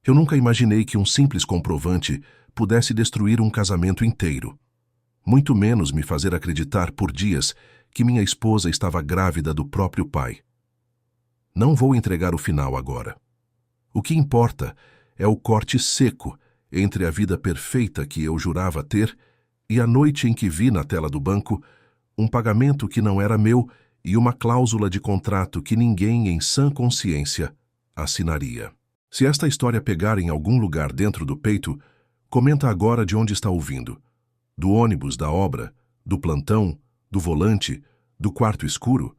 Eu nunca imaginei que um simples comprovante pudesse destruir um casamento inteiro. Muito menos me fazer acreditar por dias que minha esposa estava grávida do próprio pai. Não vou entregar o final agora. O que importa é o corte seco entre a vida perfeita que eu jurava ter e a noite em que vi na tela do banco um pagamento que não era meu e uma cláusula de contrato que ninguém em sã consciência assinaria. Se esta história pegar em algum lugar dentro do peito, comenta agora de onde está ouvindo. Do ônibus, da obra, do plantão, do volante, do quarto escuro.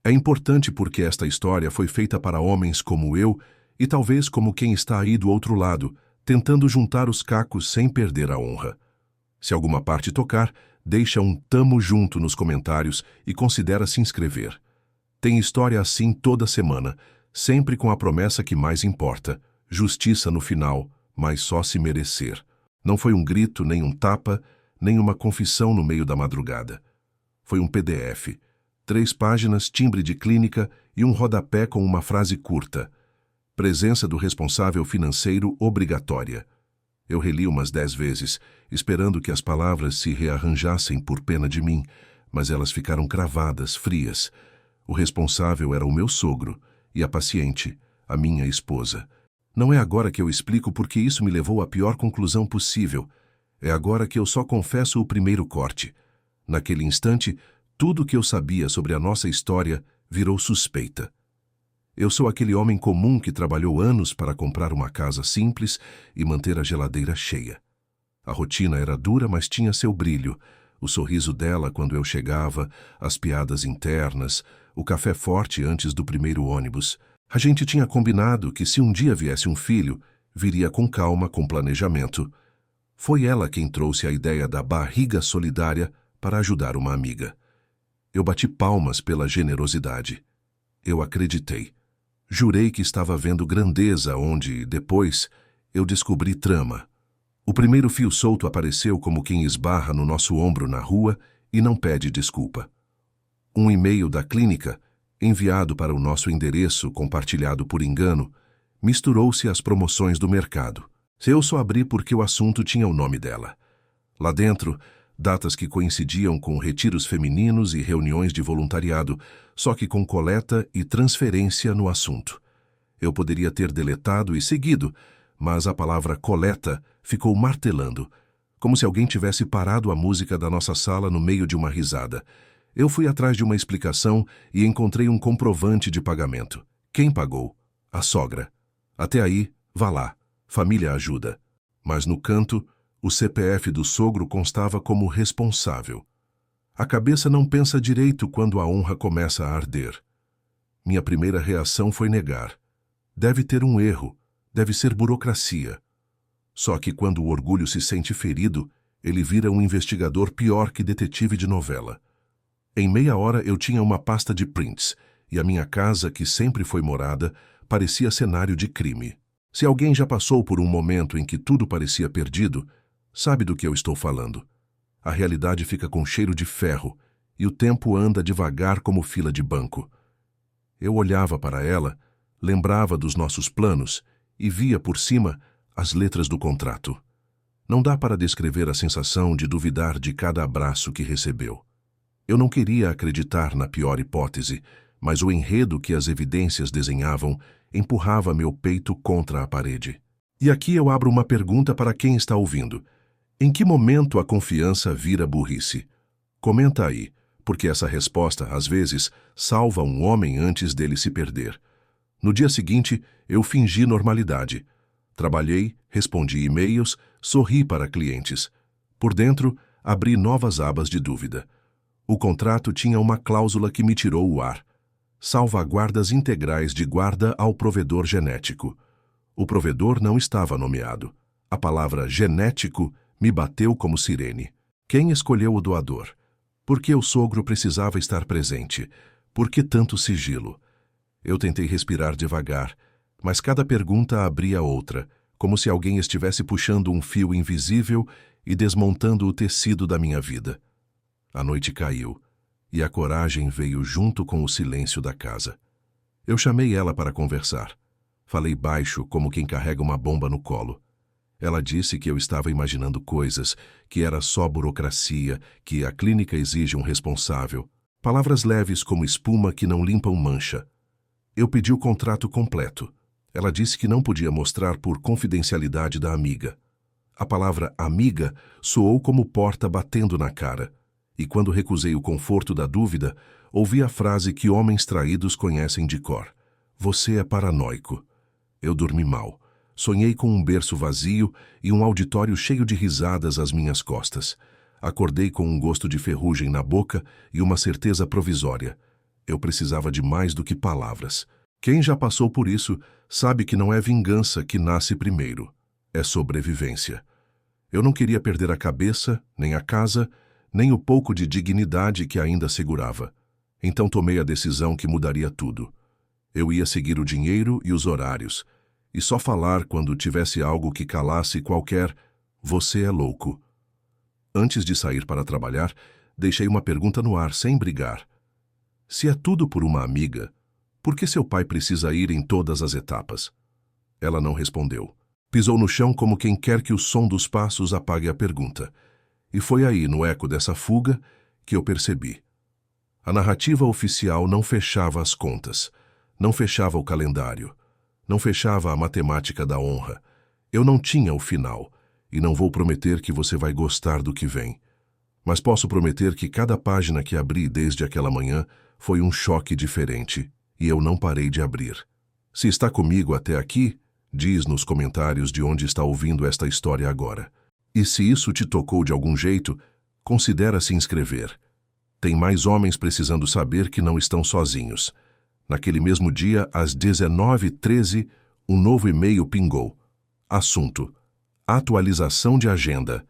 É importante porque esta história foi feita para homens como eu e talvez como quem está aí do outro lado, tentando juntar os cacos sem perder a honra. Se alguma parte tocar, deixa um tamo junto nos comentários e considera se inscrever. Tem história assim toda semana, sempre com a promessa que mais importa, justiça no final, mas só se merecer. Não foi um grito, nem um tapa, nem uma confissão no meio da madrugada. Foi um PDF, 3 páginas, timbre de clínica e um rodapé com uma frase curta. Presença do responsável financeiro obrigatória. Eu reli umas 10 vezes, esperando que as palavras se rearranjassem por pena de mim, mas elas ficaram cravadas, frias. O responsável era o meu sogro, e a paciente, a minha esposa. Não é agora que eu explico porque isso me levou à pior conclusão possível. É agora que eu só confesso o primeiro corte. Naquele instante, tudo o que eu sabia sobre a nossa história virou suspeita. Eu sou aquele homem comum que trabalhou anos para comprar uma casa simples e manter a geladeira cheia. A rotina era dura, mas tinha seu brilho. O sorriso dela quando eu chegava, as piadas internas, o café forte antes do primeiro ônibus. A gente tinha combinado que se um dia viesse um filho, viria com calma, com planejamento. Foi ela quem trouxe a ideia da barriga solidária para ajudar uma amiga. Eu bati palmas pela generosidade. Eu acreditei. Jurei que estava vendo grandeza onde, depois, eu descobri trama. O primeiro fio solto apareceu como quem esbarra no nosso ombro na rua e não pede desculpa. Um e-mail da clínica, enviado para o nosso endereço compartilhado por engano, misturou-se às promoções do mercado. Eu só abri porque o assunto tinha o nome dela. Lá dentro, datas que coincidiam com retiros femininos e reuniões de voluntariado, só que com coleta e transferência no assunto. Eu poderia ter deletado e seguido, mas a palavra coleta ficou martelando, como se alguém tivesse parado a música da nossa sala no meio de uma risada. Eu fui atrás de uma explicação e encontrei um comprovante de pagamento. Quem pagou? A sogra. Até aí, vá lá. Família ajuda. Mas no canto, o CPF do sogro constava como responsável. A cabeça não pensa direito quando a honra começa a arder. Minha primeira reação foi negar. Deve ter um erro, deve ser burocracia. Só que quando o orgulho se sente ferido, ele vira um investigador pior que detetive de novela. Em meia hora eu tinha uma pasta de prints, e a minha casa, que sempre foi morada, parecia cenário de crime. Se alguém já passou por um momento em que tudo parecia perdido, sabe do que eu estou falando. A realidade fica com cheiro de ferro, e o tempo anda devagar como fila de banco. Eu olhava para ela, lembrava dos nossos planos, e via por cima as letras do contrato. Não dá para descrever a sensação de duvidar de cada abraço que recebeu. Eu não queria acreditar na pior hipótese, mas o enredo que as evidências desenhavam empurrava meu peito contra a parede. E aqui eu abro uma pergunta para quem está ouvindo. Em que momento a confiança vira burrice? Comenta aí, porque essa resposta, às vezes, salva um homem antes dele se perder. No dia seguinte, eu fingi normalidade. Trabalhei, respondi e-mails, sorri para clientes. Por dentro, abri novas abas de dúvida. O contrato tinha uma cláusula que me tirou o ar. Salvaguardas integrais de guarda ao provedor genético. O provedor não estava nomeado. A palavra genético me bateu como sirene. Quem escolheu o doador? Por que o sogro precisava estar presente? Por que tanto sigilo? Eu tentei respirar devagar, mas cada pergunta abria outra, como se alguém estivesse puxando um fio invisível e desmontando o tecido da minha vida. A noite caiu, e a coragem veio junto com o silêncio da casa. Eu chamei ela para conversar. Falei baixo, como quem carrega uma bomba no colo. Ela disse que eu estava imaginando coisas, que era só burocracia, que a clínica exige um responsável. Palavras leves como espuma que não limpam mancha. Eu pedi o contrato completo. Ela disse que não podia mostrar por confidencialidade da amiga. A palavra amiga soou como porta batendo na cara. E quando recusei o conforto da dúvida, ouvi a frase que homens traídos conhecem de cor. Você é paranoico. Eu dormi mal. Sonhei com um berço vazio e um auditório cheio de risadas às minhas costas. Acordei com um gosto de ferrugem na boca e uma certeza provisória. Eu precisava de mais do que palavras. Quem já passou por isso sabe que não é vingança que nasce primeiro. É sobrevivência. Eu não queria perder a cabeça, nem a casa, nem o pouco de dignidade que ainda segurava. Então tomei a decisão que mudaria tudo. Eu ia seguir o dinheiro e os horários, e só falar quando tivesse algo que calasse qualquer "você é louco". Antes de sair para trabalhar, deixei uma pergunta no ar sem brigar. Se é tudo por uma amiga, por que seu pai precisa ir em todas as etapas? Ela não respondeu. Pisou no chão como quem quer que o som dos passos apague a pergunta. E foi aí, no eco dessa fuga, que eu percebi. A narrativa oficial não fechava as contas, não fechava o calendário, não fechava a matemática da honra. Eu não tinha o final, e não vou prometer que você vai gostar do que vem. Mas posso prometer que cada página que abri desde aquela manhã foi um choque diferente, e eu não parei de abrir. Se está comigo até aqui, diz nos comentários de onde está ouvindo esta história agora. E se isso te tocou de algum jeito, considera se inscrever. Tem mais homens precisando saber que não estão sozinhos. Naquele mesmo dia, às 19h13, um novo e-mail pingou. Assunto: atualização de agenda.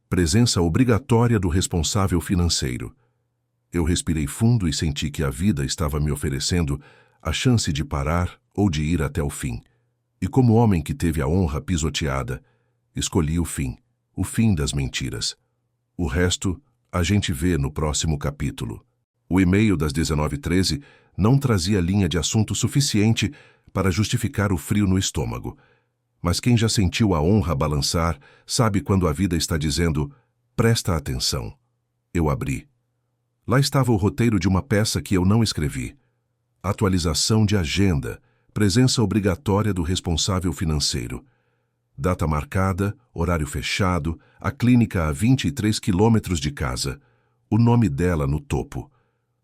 Presença obrigatória do responsável financeiro. Eu respirei fundo e senti que a vida estava me oferecendo a chance de parar ou de ir até o fim. E como homem que teve a honra pisoteada, escolhi o fim das mentiras. O resto a gente vê no próximo capítulo. O e-mail das 19h13 não trazia linha de assunto suficiente para justificar o frio no estômago. Mas quem já sentiu a honra balançar sabe quando a vida está dizendo: presta atenção. Eu abri. Lá estava o roteiro de uma peça que eu não escrevi. Atualização de agenda, presença obrigatória do responsável financeiro. Data marcada, horário fechado, a clínica a 23 quilômetros de casa. O nome dela no topo.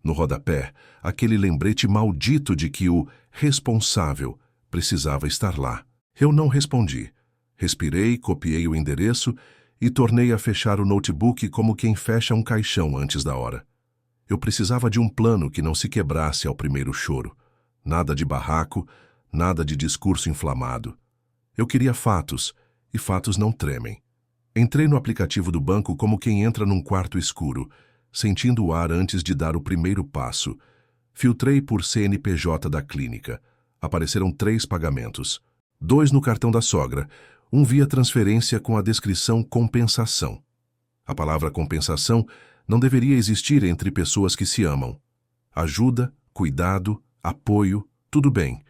No rodapé, aquele lembrete maldito de que o responsável precisava estar lá. Eu não respondi. Respirei, copiei o endereço e tornei a fechar o notebook como quem fecha um caixão antes da hora. Eu precisava de um plano que não se quebrasse ao primeiro choro. Nada de barraco, nada de discurso inflamado. Eu queria fatos, e fatos não tremem. Entrei no aplicativo do banco como quem entra num quarto escuro, sentindo o ar antes de dar o primeiro passo. Filtrei por CNPJ da clínica. Apareceram 3 pagamentos. 2 no cartão da sogra, um via transferência com a descrição compensação. A palavra compensação não deveria existir entre pessoas que se amam. Ajuda, cuidado, apoio, tudo bem.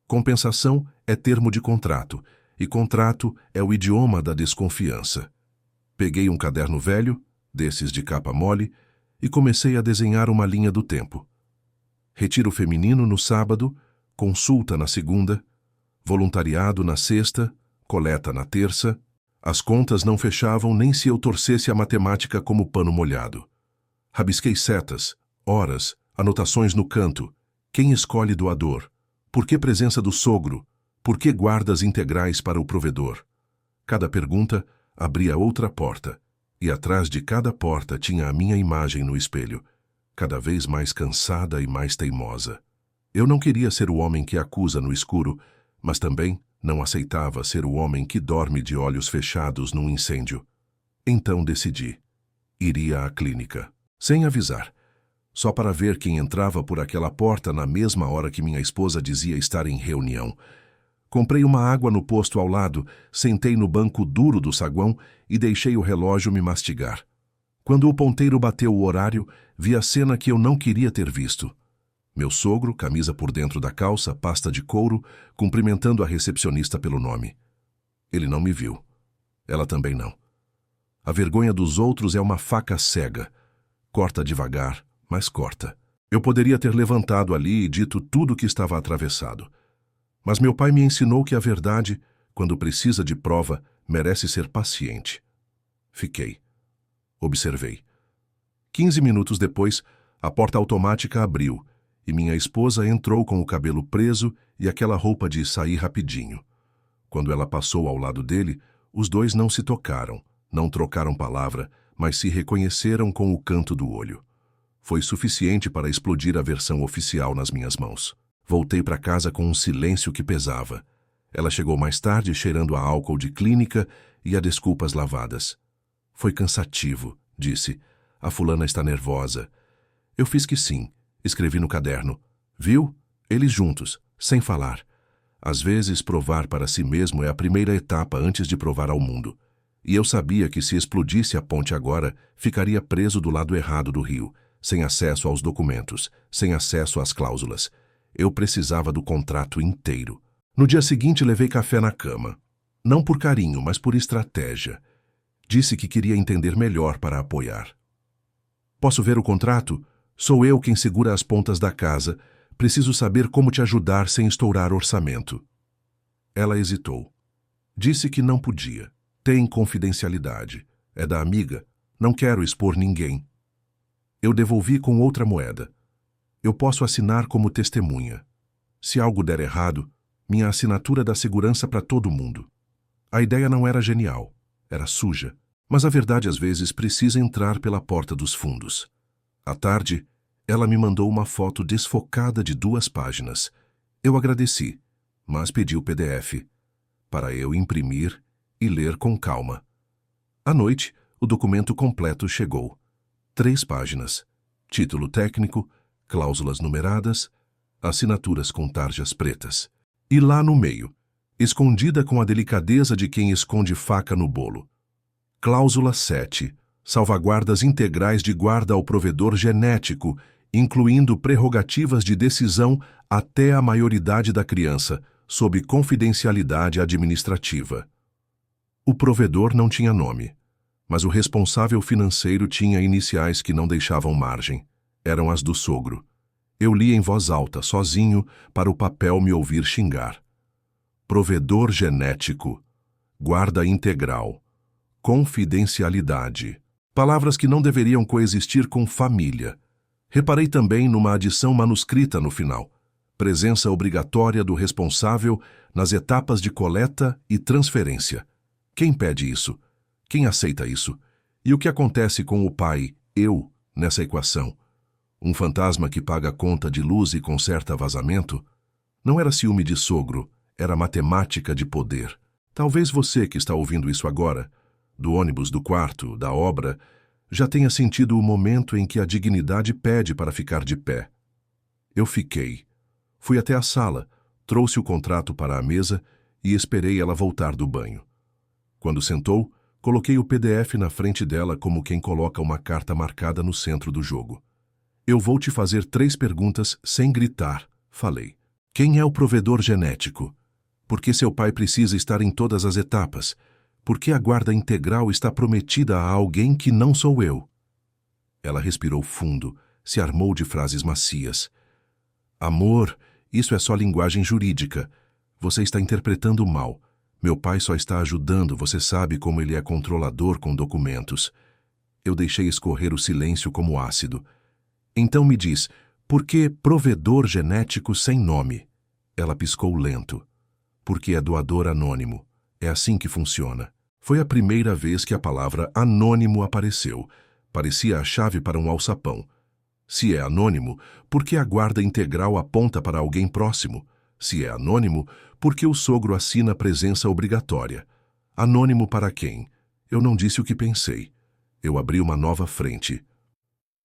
Compensação é termo de contrato, e contrato é o idioma da desconfiança. Peguei um caderno velho, desses de capa mole, e comecei a desenhar uma linha do tempo. Retiro feminino no sábado, consulta na segunda, voluntariado na sexta, coleta na terça. As contas não fechavam nem se eu torcesse a matemática como pano molhado. Rabisquei setas, horas, anotações no canto. Quem escolhe doador? Por que presença do sogro? Por que guardas integrais para o provedor? Cada pergunta abria outra porta, e atrás de cada porta tinha a minha imagem no espelho, cada vez mais cansada e mais teimosa. Eu não queria ser o homem que acusa no escuro, mas também não aceitava ser o homem que dorme de olhos fechados num incêndio. Então decidi. Iria à clínica, sem avisar. Só para ver quem entrava por aquela porta na mesma hora que minha esposa dizia estar em reunião. Comprei uma água no posto ao lado, sentei no banco duro do saguão e deixei o relógio me mastigar. Quando o ponteiro bateu o horário, vi a cena que eu não queria ter visto. Meu sogro, camisa por dentro da calça, pasta de couro, cumprimentando a recepcionista pelo nome. Ele não me viu. Ela também não. A vergonha dos outros é uma faca cega. Corta devagar, mas corta. Eu poderia ter levantado ali e dito tudo o que estava atravessado. Mas meu pai me ensinou que a verdade, quando precisa de prova, merece ser paciente. Fiquei. Observei. 15 minutos depois, a porta automática abriu e minha esposa entrou com o cabelo preso e aquela roupa de sair rapidinho. Quando ela passou ao lado dele, os dois não se tocaram, não trocaram palavra, mas se reconheceram com o canto do olho. Foi suficiente para explodir a versão oficial nas minhas mãos. Voltei para casa com um silêncio que pesava. Ela chegou mais tarde cheirando a álcool de clínica e a desculpas lavadas. Foi cansativo, disse. A fulana está nervosa. Eu fiz que sim. Escrevi no caderno. Viu? Eles juntos, sem falar. Às vezes, provar para si mesmo é a primeira etapa antes de provar ao mundo. E eu sabia que se explodisse a ponte agora, ficaria preso do lado errado do rio, sem acesso aos documentos, sem acesso às cláusulas. Eu precisava do contrato inteiro. No dia seguinte, levei café na cama. Não por carinho, mas por estratégia. Disse que queria entender melhor para apoiar. Posso ver o contrato? Sou eu quem segura as pontas da casa. Preciso saber como te ajudar sem estourar orçamento. Ela hesitou. Disse que não podia. Tem confidencialidade. É da amiga. Não quero expor ninguém. Eu devolvi com outra moeda. Eu posso assinar como testemunha. Se algo der errado, minha assinatura dá segurança para todo mundo. A ideia não era genial. Era suja. Mas a verdade às vezes precisa entrar pela porta dos fundos. À tarde, ela me mandou uma foto desfocada de 2 páginas. Eu agradeci, mas pedi o PDF, para eu imprimir e ler com calma. À noite, o documento completo chegou. 3 páginas. Título técnico, cláusulas numeradas, assinaturas com tarjas pretas. E lá no meio, escondida com a delicadeza de quem esconde faca no bolo. Cláusula 7. Salvaguardas integrais de guarda ao provedor genético, incluindo prerrogativas de decisão até a maioridade da criança, sob confidencialidade administrativa. O provedor não tinha nome, mas o responsável financeiro tinha iniciais que não deixavam margem. Eram as do sogro. Eu li em voz alta, sozinho, para o papel me ouvir xingar. Provedor genético. Guarda integral. Confidencialidade. Palavras que não deveriam coexistir com família. Reparei também numa adição manuscrita no final. Presença obrigatória do responsável nas etapas de coleta e transferência. Quem pede isso? Quem aceita isso? E o que acontece com o pai, eu, nessa equação? Um fantasma que paga conta de luz e conserta vazamento? Não era ciúme de sogro, era matemática de poder. Talvez você que está ouvindo isso agora, do ônibus, do quarto, da obra, já tenha sentido o momento em que a dignidade pede para ficar de pé. Eu fiquei. Fui até a sala, trouxe o contrato para a mesa e esperei ela voltar do banho. Quando sentou, coloquei o PDF na frente dela como quem coloca uma carta marcada no centro do jogo. Eu vou te fazer 3 perguntas sem gritar, falei. Quem é o provedor genético? Por que seu pai precisa estar em todas as etapas? Por que a guarda integral está prometida a alguém que não sou eu? Ela respirou fundo, se armou de frases macias. Amor, isso é só linguagem jurídica. Você está interpretando mal. Meu pai só está ajudando, você sabe como ele é controlador com documentos. Eu deixei escorrer o silêncio como ácido. Então me diz, por que provedor genético sem nome? Ela piscou lento. Porque é doador anônimo. É assim que funciona. Foi a primeira vez que a palavra anônimo apareceu. Parecia a chave para um alçapão. Se é anônimo, por que a guarda integral aponta para alguém próximo? Se é anônimo, por que o sogro assina presença obrigatória? Anônimo para quem? Eu não disse o que pensei. Eu abri uma nova frente.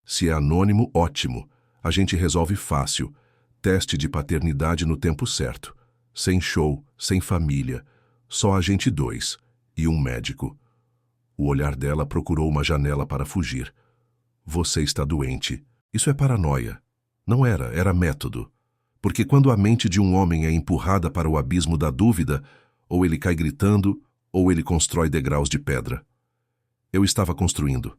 Se é anônimo, ótimo. A gente resolve fácil. Teste de paternidade no tempo certo. Sem show, sem família. Só a gente 2. E um médico. O olhar dela procurou uma janela para fugir. Você está doente. Isso é paranoia. Não era método. Porque quando a mente de um homem é empurrada para o abismo da dúvida, ou ele cai gritando, ou ele constrói degraus de pedra. Eu estava construindo.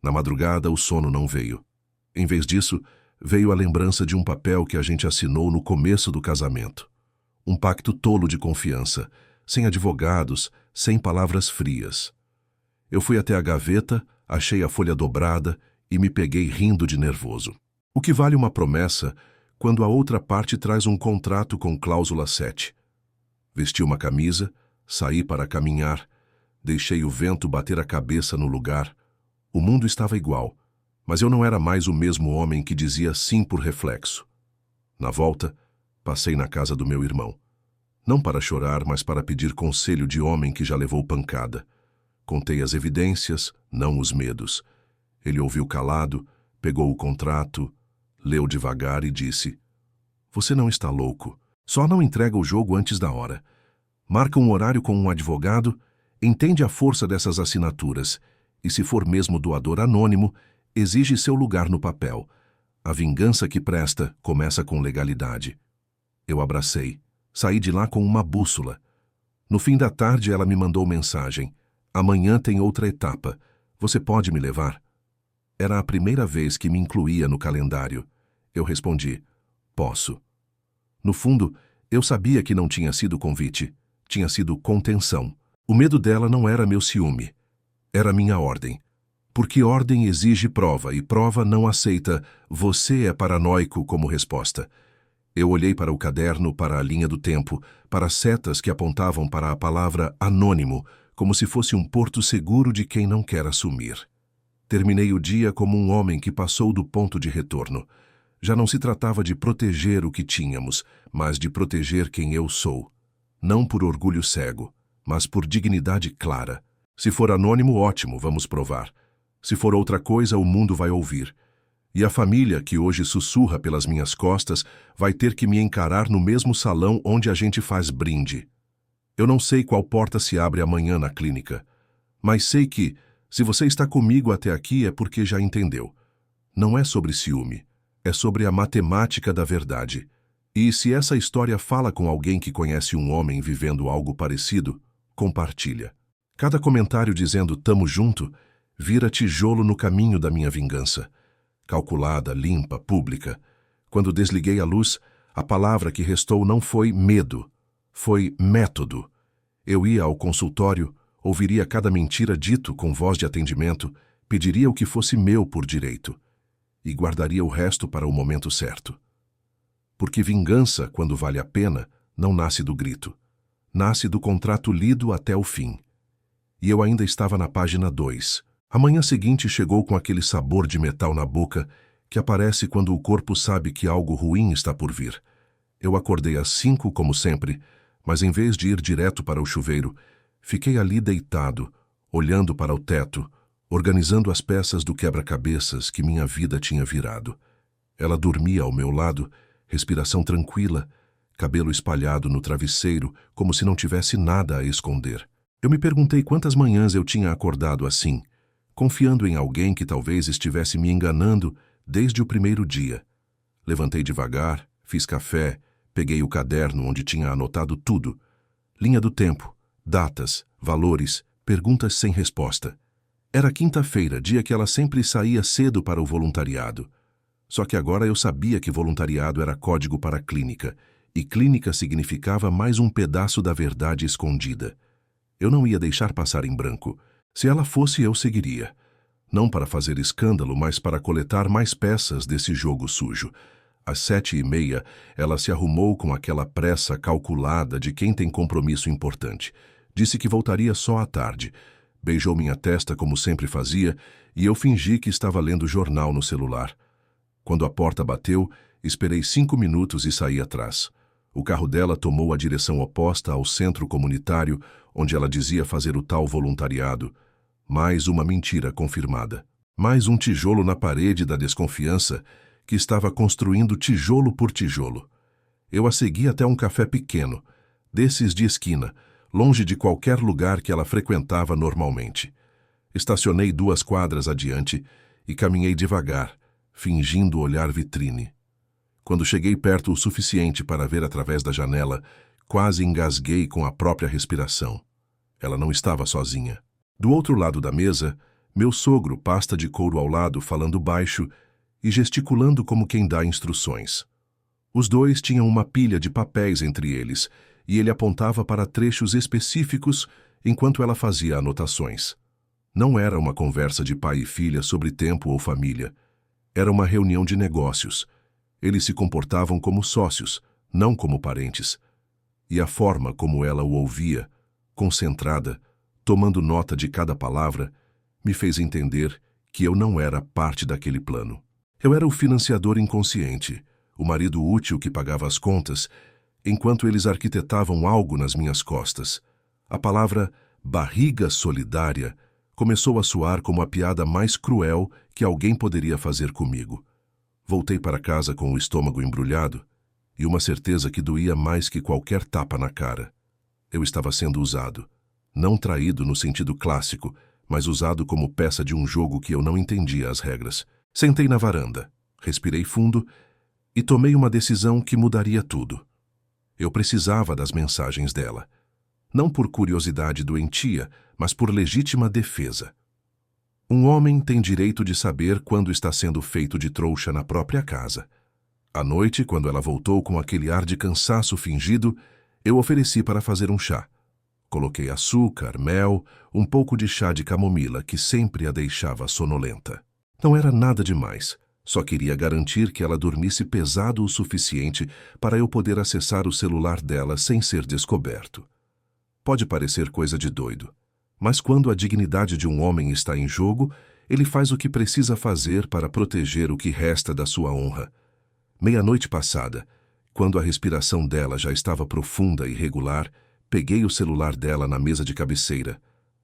Na madrugada, o sono não veio. Em vez disso, veio a lembrança de um papel que a gente assinou no começo do casamento. Um pacto tolo de confiança, sem advogados, sem palavras frias. Eu fui até a gaveta, achei a folha dobrada e me peguei rindo de nervoso. O que vale uma promessa quando a outra parte traz um contrato com cláusula 7? Vesti uma camisa, saí para caminhar, deixei o vento bater a cabeça no lugar. O mundo estava igual, mas eu não era mais o mesmo homem que dizia sim por reflexo. Na volta, passei na casa do meu irmão. Não para chorar, mas para pedir conselho de homem que já levou pancada. Contei as evidências, não os medos. Ele ouviu calado, pegou o contrato, leu devagar e disse: "Você não está louco. Só não entrega o jogo antes da hora. Marca um horário com um advogado, entende a força dessas assinaturas e, se for mesmo doador anônimo, exige seu lugar no papel. A vingança que presta começa com legalidade." Eu abracei. Saí de lá com uma bússola. No fim da tarde, ela me mandou mensagem: "Amanhã tem outra etapa. Você pode me levar?" Era a primeira vez que me incluía no calendário. Eu respondi: "Posso." No fundo, eu sabia que não tinha sido convite. Tinha sido contenção. O medo dela não era meu ciúme. Era minha ordem. Porque ordem exige prova e prova não aceita "você é paranoico" como resposta. Eu olhei para o caderno, para a linha do tempo, para as setas que apontavam para a palavra anônimo, como se fosse um porto seguro de quem não quer assumir. Terminei o dia como um homem que passou do ponto de retorno. Já não se tratava de proteger o que tínhamos, mas de proteger quem eu sou. Não por orgulho cego, mas por dignidade clara. Se for anônimo, ótimo, vamos provar. Se for outra coisa, o mundo vai ouvir. E a família, que hoje sussurra pelas minhas costas, vai ter que me encarar no mesmo salão onde a gente faz brinde. Eu não sei qual porta se abre amanhã na clínica, mas sei que, se você está comigo até aqui, é porque já entendeu. Não é sobre ciúme, é sobre a matemática da verdade. E se essa história fala com alguém que conhece um homem vivendo algo parecido, compartilha. Cada comentário dizendo "tamo junto" vira tijolo no caminho da minha vingança. Calculada, limpa, pública. Quando desliguei a luz, a palavra que restou não foi medo, foi método. Eu ia ao consultório, ouviria cada mentira dito com voz de atendimento, pediria o que fosse meu por direito e guardaria o resto para o momento certo. Porque vingança, quando vale a pena, não nasce do grito. Nasce do contrato lido até o fim. E eu ainda estava na página 2. A manhã seguinte chegou com aquele sabor de metal na boca que aparece quando o corpo sabe que algo ruim está por vir. Eu acordei às 5, como sempre, mas em vez de ir direto para o chuveiro, fiquei ali deitado, olhando para o teto, organizando as peças do quebra-cabeças que minha vida tinha virado. Ela dormia ao meu lado, respiração tranquila, cabelo espalhado no travesseiro, como se não tivesse nada a esconder. Eu me perguntei quantas manhãs eu tinha acordado assim, confiando em alguém que talvez estivesse me enganando desde o primeiro dia. Levantei devagar, fiz café, peguei o caderno onde tinha anotado tudo. Linha do tempo, datas, valores, perguntas sem resposta. Era quinta-feira, dia que ela sempre saía cedo para o voluntariado. Só que agora eu sabia que voluntariado era código para clínica, e clínica significava mais um pedaço da verdade escondida. Eu não ia deixar passar em branco. Se ela fosse, eu seguiria. Não para fazer escândalo, mas para coletar mais peças desse jogo sujo. Às 7h30, ela se arrumou com aquela pressa calculada de quem tem compromisso importante. Disse que voltaria só à tarde. Beijou minha testa como sempre fazia, e eu fingi que estava lendo jornal no celular. Quando a porta bateu, esperei 5 minutos e saí atrás. O carro dela tomou a direção oposta ao centro comunitário, onde ela dizia fazer o tal voluntariado. Mais uma mentira confirmada. Mais um tijolo na parede da desconfiança, que estava construindo tijolo por tijolo. Eu a segui até um café pequeno, desses de esquina, longe de qualquer lugar que ela frequentava normalmente. Estacionei 2 quadras adiante e caminhei devagar, fingindo olhar vitrine. Quando cheguei perto o suficiente para ver através da janela, quase engasguei com a própria respiração. Ela não estava sozinha. Do outro lado da mesa, meu sogro, pasta de couro ao lado, falando baixo e gesticulando como quem dá instruções. Os dois tinham uma pilha de papéis entre eles, e ele apontava para trechos específicos enquanto ela fazia anotações. Não era uma conversa de pai e filha sobre tempo ou família. Era uma reunião de negócios. Eles se comportavam como sócios, não como parentes. E a forma como ela o ouvia, concentrada, tomando nota de cada palavra, me fez entender que eu não era parte daquele plano. Eu era o financiador inconsciente, o marido útil que pagava as contas, enquanto eles arquitetavam algo nas minhas costas. A palavra barriga solidária começou a soar como a piada mais cruel que alguém poderia fazer comigo. Voltei para casa com o estômago embrulhado e uma certeza que doía mais que qualquer tapa na cara. Eu estava sendo usado. Não traído no sentido clássico, mas usado como peça de um jogo que eu não entendia as regras. Sentei na varanda, respirei fundo e tomei uma decisão que mudaria tudo. Eu precisava das mensagens dela. Não por curiosidade doentia, mas por legítima defesa. Um homem tem direito de saber quando está sendo feito de trouxa na própria casa. À noite, quando ela voltou com aquele ar de cansaço fingido, eu ofereci para fazer um chá. Coloquei açúcar, mel, um pouco de chá de camomila, que sempre a deixava sonolenta. Não era nada demais. Só queria garantir que ela dormisse pesado o suficiente para eu poder acessar o celular dela sem ser descoberto. Pode parecer coisa de doido, mas quando a dignidade de um homem está em jogo, ele faz o que precisa fazer para proteger o que resta da sua honra. Meia-noite passada, quando a respiração dela já estava profunda e regular, peguei o celular dela na mesa de cabeceira.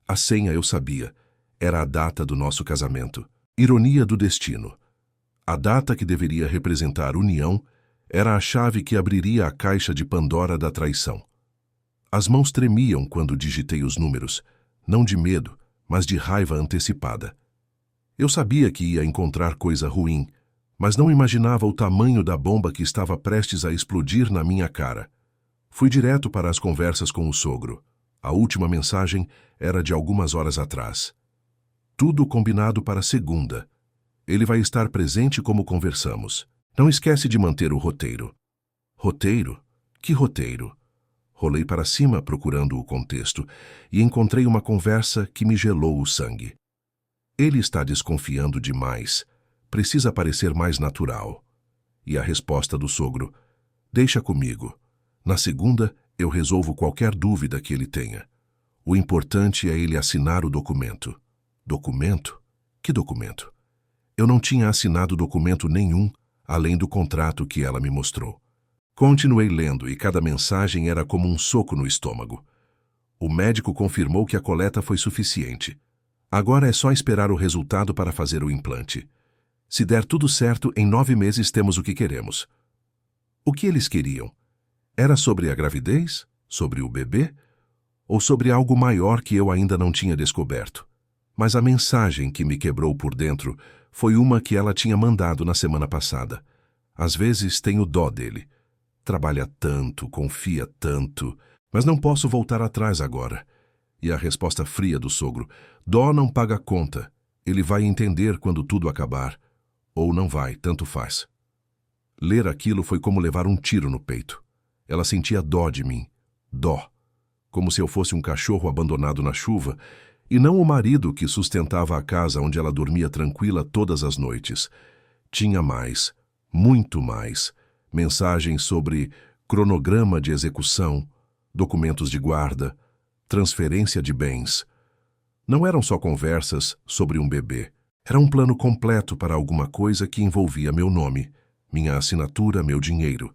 A senha eu sabia. Era a data do nosso casamento. Ironia do destino. A data que deveria representar união era a chave que abriria a caixa de Pandora da traição. As mãos tremiam quando digitei os números, não de medo, mas de raiva antecipada. Eu sabia que ia encontrar coisa ruim, mas não imaginava o tamanho da bomba que estava prestes a explodir na minha cara. Fui direto para as conversas com o sogro. A última mensagem era de algumas horas atrás. Tudo combinado para segunda. Ele vai estar presente como conversamos. Não esquece de manter o roteiro. Roteiro? Que roteiro? Rolei para cima procurando o contexto e encontrei uma conversa que me gelou o sangue. Ele está desconfiando demais. Precisa parecer mais natural. E a resposta do sogro: deixa comigo. Na segunda, eu resolvo qualquer dúvida que ele tenha. O importante é ele assinar o documento. Documento? Que documento? Eu não tinha assinado documento nenhum, além do contrato que ela me mostrou. Continuei lendo e cada mensagem era como um soco no estômago. O médico confirmou que a coleta foi suficiente. Agora é só esperar o resultado para fazer o implante. Se der tudo certo, em 9 meses temos o que queremos. O que eles queriam? Era sobre a gravidez? Sobre o bebê? Ou sobre algo maior que eu ainda não tinha descoberto? Mas a mensagem que me quebrou por dentro foi uma que ela tinha mandado na semana passada. Às vezes tenho dó dele. Trabalha tanto, confia tanto, mas não posso voltar atrás agora. E a resposta fria do sogro: dó não paga conta. Ele vai entender quando tudo acabar. Ou não vai, tanto faz. Ler aquilo foi como levar um tiro no peito. Ela sentia dó de mim. Dó. Como se eu fosse um cachorro abandonado na chuva, e não o marido que sustentava a casa onde ela dormia tranquila todas as noites. Tinha mais, muito mais, mensagens sobre cronograma de execução, documentos de guarda, transferência de bens. Não eram só conversas sobre um bebê. Era um plano completo para alguma coisa que envolvia meu nome, minha assinatura, meu dinheiro.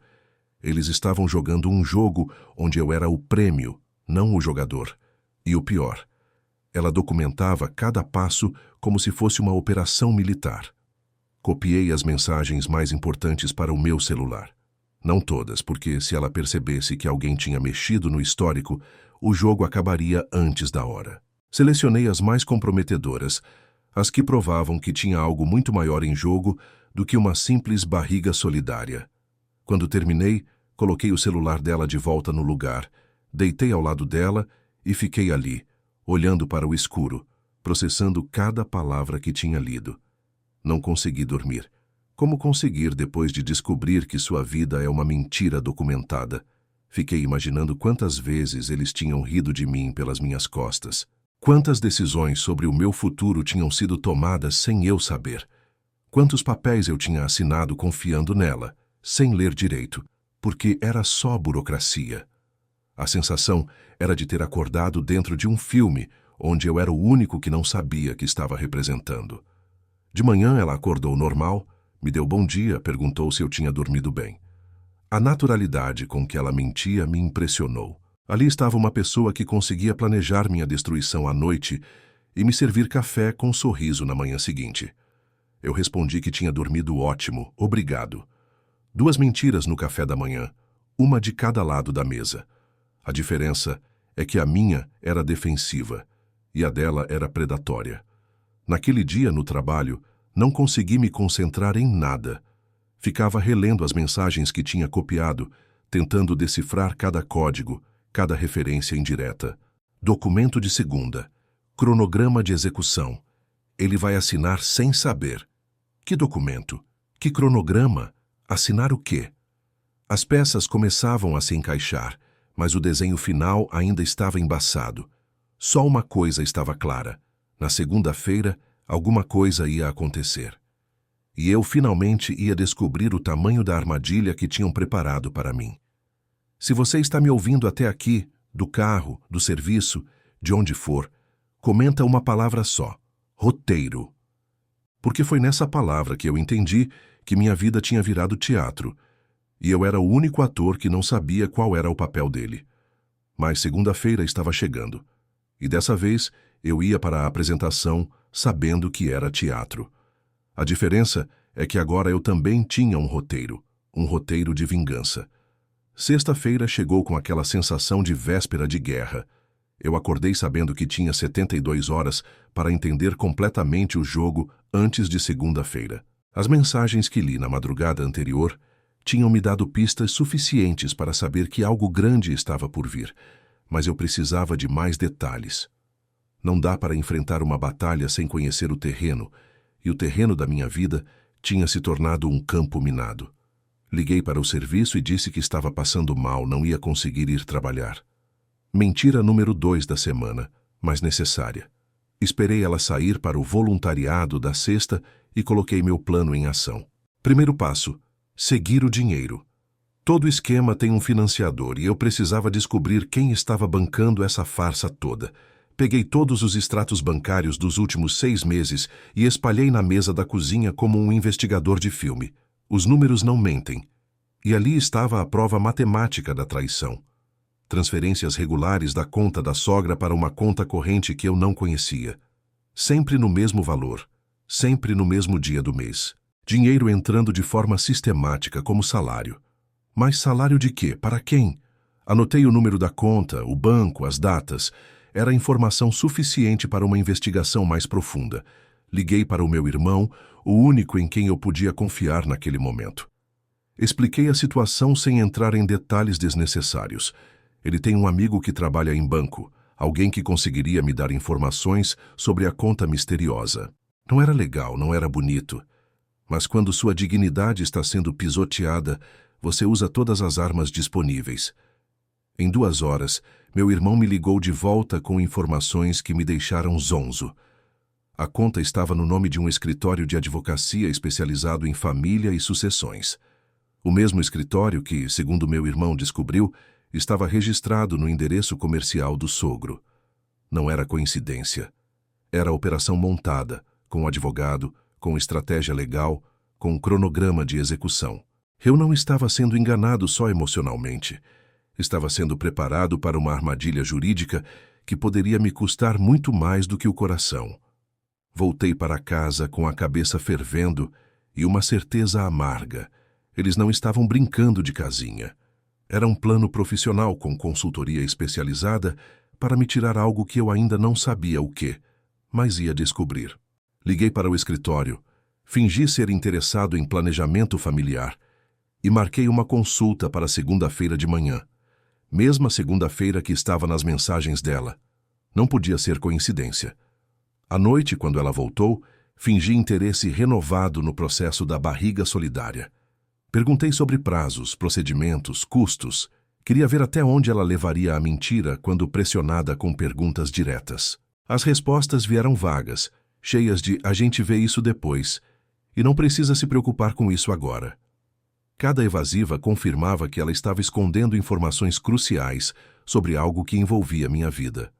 Eles estavam jogando um jogo onde eu era o prêmio, não o jogador. E o pior, ela documentava cada passo como se fosse uma operação militar. Copiei as mensagens mais importantes para o meu celular. Não todas, porque se ela percebesse que alguém tinha mexido no histórico, o jogo acabaria antes da hora. Selecionei as mais comprometedoras, as que provavam que tinha algo muito maior em jogo do que uma simples barriga solidária. Quando terminei, coloquei o celular dela de volta no lugar, deitei ao lado dela e fiquei ali, olhando para o escuro, processando cada palavra que tinha lido. Não consegui dormir. Como conseguir depois de descobrir que sua vida é uma mentira documentada? Fiquei imaginando quantas vezes eles tinham rido de mim pelas minhas costas. Quantas decisões sobre o meu futuro tinham sido tomadas sem eu saber. Quantos papéis eu tinha assinado confiando nela, sem ler direito, porque era só burocracia. A sensação era de ter acordado dentro de um filme, onde eu era o único que não sabia que estava representando. De manhã ela acordou normal, me deu bom dia, perguntou se eu tinha dormido bem. A naturalidade com que ela mentia me impressionou. Ali estava uma pessoa que conseguia planejar minha destruição à noite e me servir café com um sorriso na manhã seguinte. Eu respondi que tinha dormido ótimo, obrigado. 2 mentiras no café da manhã, uma de cada lado da mesa. A diferença é que a minha era defensiva e a dela era predatória. Naquele dia, no trabalho, não consegui me concentrar em nada. Ficava relendo as mensagens que tinha copiado, tentando decifrar cada código, cada referência indireta. Documento de segunda. Cronograma de execução. Ele vai assinar sem saber. Que documento? Que cronograma? Assinar o quê? As peças começavam a se encaixar, mas o desenho final ainda estava embaçado. Só uma coisa estava clara. Na segunda-feira, alguma coisa ia acontecer. E eu finalmente ia descobrir o tamanho da armadilha que tinham preparado para mim. Se você está me ouvindo até aqui, do carro, do serviço, de onde for, comenta uma palavra só: roteiro. Porque foi nessa palavra que eu entendi que minha vida tinha virado teatro, e eu era o único ator que não sabia qual era o papel dele. Mas segunda-feira estava chegando, e dessa vez eu ia para a apresentação sabendo que era teatro. A diferença é que agora eu também tinha um roteiro de vingança. Sexta-feira chegou com aquela sensação de véspera de guerra. Eu acordei sabendo que tinha 72 horas para entender completamente o jogo antes de segunda-feira. As mensagens que li na madrugada anterior tinham me dado pistas suficientes para saber que algo grande estava por vir, mas eu precisava de mais detalhes. Não dá para enfrentar uma batalha sem conhecer o terreno, e o terreno da minha vida tinha se tornado um campo minado. Liguei para o serviço e disse que estava passando mal, não ia conseguir ir trabalhar. Mentira número 2 da semana, mas necessária. Esperei ela sair para o voluntariado da sexta e coloquei meu plano em ação. Primeiro passo: seguir o dinheiro. Todo esquema tem um financiador e eu precisava descobrir quem estava bancando essa farsa toda. Peguei todos os extratos bancários dos últimos 6 meses e espalhei na mesa da cozinha como um investigador de filme. Os números não mentem. E ali estava a prova matemática da traição. Transferências regulares da conta da sogra para uma conta corrente que eu não conhecia. Sempre no mesmo valor. Sempre no mesmo dia do mês. Dinheiro entrando de forma sistemática como salário. Mas salário de quê? Para quem? Anotei o número da conta, o banco, as datas. Era informação suficiente para uma investigação mais profunda. Liguei para o meu irmão, o único em quem eu podia confiar naquele momento. Expliquei a situação sem entrar em detalhes desnecessários. Ele tem um amigo que trabalha em banco, alguém que conseguiria me dar informações sobre a conta misteriosa. Não era legal, não era bonito. Mas quando sua dignidade está sendo pisoteada, você usa todas as armas disponíveis. Em 2 horas, meu irmão me ligou de volta com informações que me deixaram zonzo. A conta estava no nome de um escritório de advocacia especializado em família e sucessões. O mesmo escritório que, segundo meu irmão descobriu, estava registrado no endereço comercial do sogro. Não era coincidência. Era operação montada, com advogado, com estratégia legal, com cronograma de execução. Eu não estava sendo enganado só emocionalmente. Estava sendo preparado para uma armadilha jurídica que poderia me custar muito mais do que o coração. Voltei para casa com a cabeça fervendo e uma certeza amarga. Eles não estavam brincando de casinha. Era um plano profissional com consultoria especializada para me tirar algo que eu ainda não sabia o quê, mas ia descobrir. Liguei para o escritório. Fingi ser interessado em planejamento familiar. e marquei uma consulta para segunda-feira de manhã. Mesma segunda-feira que estava nas mensagens dela. Não podia ser coincidência. À noite, quando ela voltou, fingi interesse renovado no processo da barriga solidária. Perguntei sobre prazos, procedimentos, custos. Queria ver até onde ela levaria a mentira quando pressionada com perguntas diretas. As respostas vieram vagas, cheias de "a gente vê isso depois" e "não precisa se preocupar com isso agora". Cada evasiva confirmava que ela estava escondendo informações cruciais sobre algo que envolvia minha vida.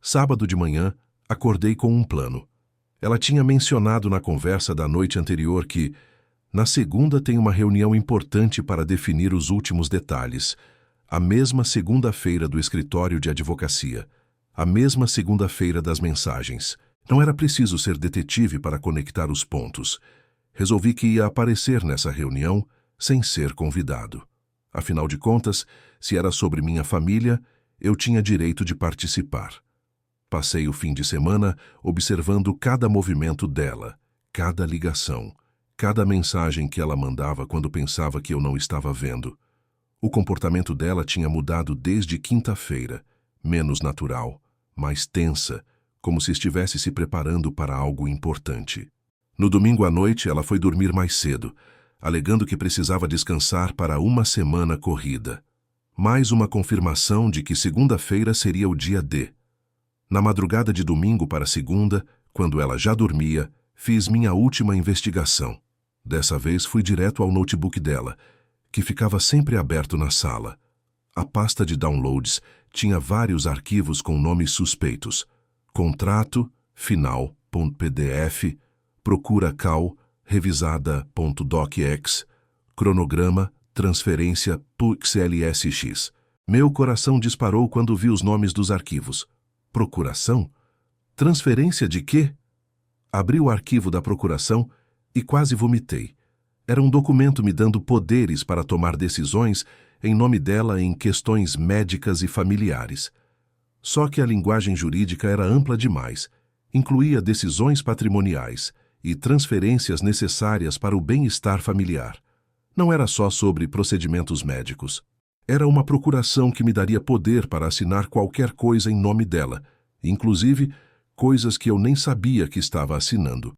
Sábado de manhã, acordei com um plano. Ela tinha mencionado na conversa da noite anterior que, na segunda, tem uma reunião importante para definir os últimos detalhes. A mesma segunda-feira do escritório de advocacia. A mesma segunda-feira das mensagens. Não era preciso ser detetive para conectar os pontos. Resolvi que ia aparecer nessa reunião sem ser convidado. Afinal de contas, se era sobre minha família, eu tinha direito de participar. Passei o fim de semana observando cada movimento dela, cada ligação, cada mensagem que ela mandava quando pensava que eu não estava vendo. O comportamento dela tinha mudado desde quinta-feira, menos natural, mais tensa, como se estivesse se preparando para algo importante. No domingo à noite, ela foi dormir mais cedo, alegando que precisava descansar para uma semana corrida. Mais uma confirmação de que segunda-feira seria o dia D. Na madrugada de domingo para segunda, quando ela já dormia, fiz minha última investigação. Dessa vez fui direto ao notebook dela, que ficava sempre aberto na sala. A pasta de downloads tinha vários arquivos com nomes suspeitos. Contrato, final.pdf, procura cal, revisada.docx, cronograma, transferência, .xlsx. Meu coração disparou quando vi os nomes dos arquivos. Procuração? Transferência de quê? Abri o arquivo da procuração e quase vomitei. Era um documento me dando poderes para tomar decisões em nome dela em questões médicas e familiares. Só que a linguagem jurídica era ampla demais. Incluía decisões patrimoniais e transferências necessárias para o bem-estar familiar. Não era só sobre procedimentos médicos. Era uma procuração que me daria poder para assinar qualquer coisa em nome dela, inclusive coisas que eu nem sabia que estava assinando.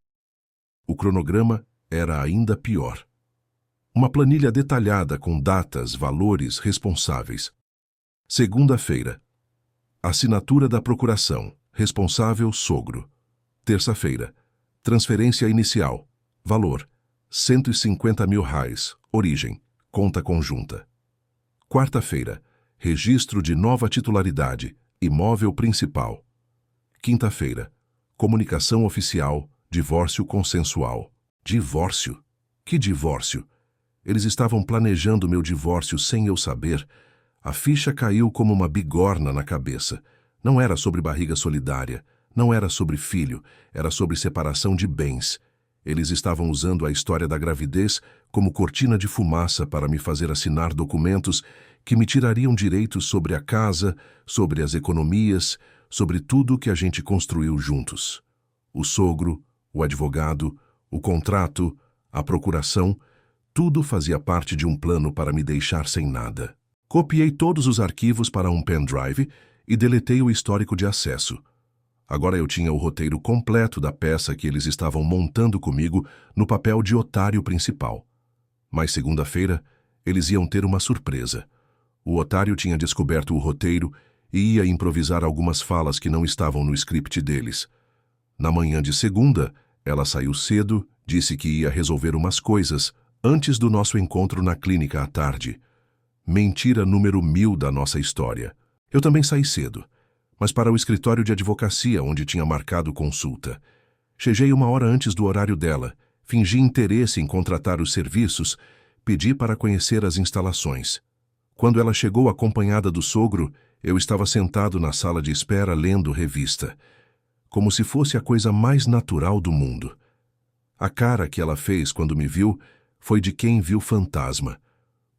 O cronograma era ainda pior. Uma planilha detalhada com datas, valores, responsáveis. Segunda-feira. Assinatura da procuração. Responsável, sogro. Terça-feira. Transferência inicial. Valor: R$150 mil. Origem: conta conjunta. Quarta-feira. Registro de nova titularidade. Imóvel principal. Quinta-feira. Comunicação oficial. Divórcio consensual. Divórcio? Que divórcio? Eles estavam planejando meu divórcio sem eu saber. A ficha caiu como uma bigorna na cabeça. Não era sobre barriga solidária. Não era sobre filho, era sobre separação de bens. Eles estavam usando a história da gravidez como cortina de fumaça para me fazer assinar documentos que me tirariam direitos sobre a casa, sobre as economias, sobre tudo que a gente construiu juntos. O sogro, o advogado, o contrato, a procuração, tudo fazia parte de um plano para me deixar sem nada. Copiei todos os arquivos para um pendrive e deletei o histórico de acesso. Agora eu tinha o roteiro completo da peça que eles estavam montando comigo no papel de otário principal. Mas segunda-feira, eles iam ter uma surpresa. O otário tinha descoberto o roteiro e ia improvisar algumas falas que não estavam no script deles. Na manhã de segunda, ela saiu cedo, disse que ia resolver umas coisas antes do nosso encontro na clínica à tarde. Mentira número 1000 da nossa história. Eu também saí cedo, mas para o escritório de advocacia onde tinha marcado consulta. Cheguei uma hora antes do horário dela, fingi interesse em contratar os serviços, pedi para conhecer as instalações. Quando ela chegou acompanhada do sogro, eu estava sentado na sala de espera lendo revista, como se fosse a coisa mais natural do mundo. A cara que ela fez quando me viu foi de quem viu fantasma.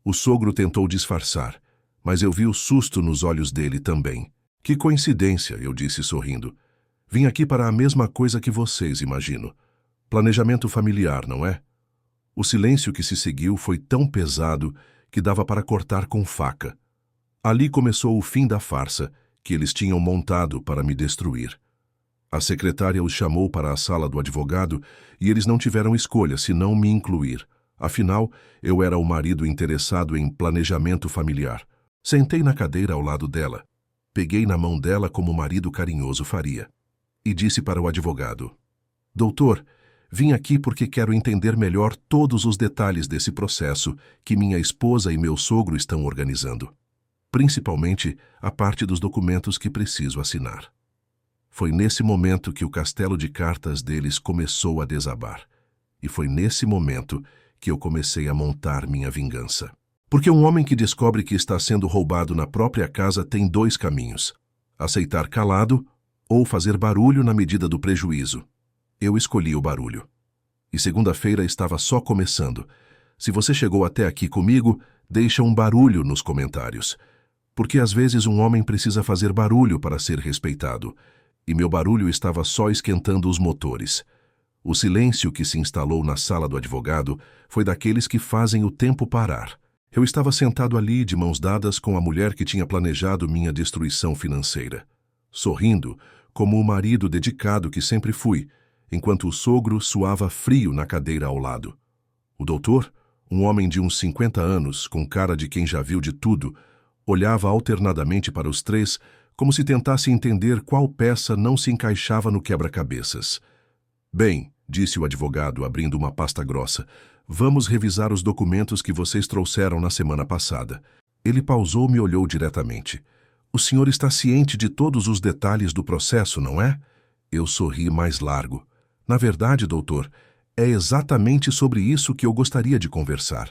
O sogro tentou disfarçar, mas eu vi o susto nos olhos dele também. Que coincidência, eu disse sorrindo. Vim aqui para a mesma coisa que vocês, imagino. Planejamento familiar, não é? O silêncio que se seguiu foi tão pesado que dava para cortar com faca. Ali começou o fim da farsa que eles tinham montado para me destruir. A secretária os chamou para a sala do advogado e eles não tiveram escolha senão me incluir. Afinal, eu era o marido interessado em planejamento familiar. Sentei na cadeira ao lado dela. Peguei na mão dela como o marido carinhoso faria. E disse para o advogado: Doutor, vim aqui porque quero entender melhor todos os detalhes desse processo que minha esposa e meu sogro estão organizando. Principalmente a parte dos documentos que preciso assinar. Foi nesse momento que o castelo de cartas deles começou a desabar. E foi nesse momento que eu comecei a montar minha vingança. Porque um homem que descobre que está sendo roubado na própria casa tem dois caminhos: aceitar calado ou fazer barulho na medida do prejuízo. Eu escolhi o barulho. E segunda-feira estava só começando. Se você chegou até aqui comigo, deixa um barulho nos comentários. Porque às vezes um homem precisa fazer barulho para ser respeitado. E meu barulho estava só esquentando os motores. O silêncio que se instalou na sala do advogado foi daqueles que fazem o tempo parar. Eu estava sentado ali de mãos dadas com a mulher que tinha planejado minha destruição financeira. Sorrindo, como o marido dedicado que sempre fui, enquanto o sogro suava frio na cadeira ao lado. O doutor, um homem de uns 50 anos, com cara de quem já viu de tudo, olhava alternadamente para os três como se tentasse entender qual peça não se encaixava no quebra-cabeças. Bem, disse o advogado, abrindo uma pasta grossa, vamos revisar os documentos que vocês trouxeram na semana passada. Ele pausou e me olhou diretamente. O senhor está ciente de todos os detalhes do processo, não é? Eu sorri mais largo. Na verdade, doutor, é exatamente sobre isso que eu gostaria de conversar.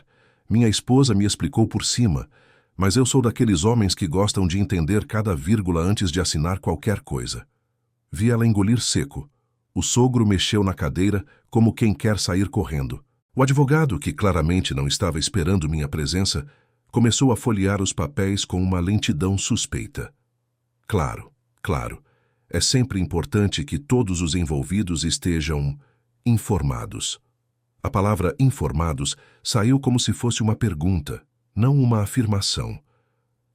Minha esposa me explicou por cima, mas eu sou daqueles homens que gostam de entender cada vírgula antes de assinar qualquer coisa. Vi ela engolir seco. O sogro mexeu na cadeira como quem quer sair correndo. O advogado, que claramente não estava esperando minha presença, começou a folhear os papéis com uma lentidão suspeita. Claro, claro. É sempre importante que todos os envolvidos estejam informados. A palavra informados saiu como se fosse uma pergunta, não uma afirmação.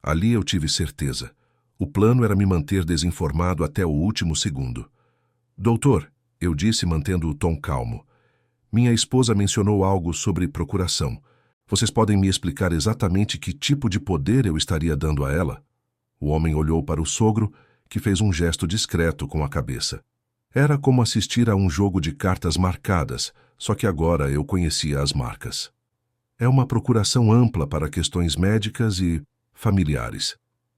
Ali eu tive certeza. O plano era me manter desinformado até o último segundo. Doutor, eu disse mantendo o tom calmo, minha esposa mencionou algo sobre procuração. Vocês podem me explicar exatamente que tipo de poder eu estaria dando a ela? O homem olhou para o sogro, que fez um gesto discreto com a cabeça. Era como assistir a um jogo de cartas marcadas, só que agora eu conhecia as marcas. É uma procuração ampla para questões médicas e familiares.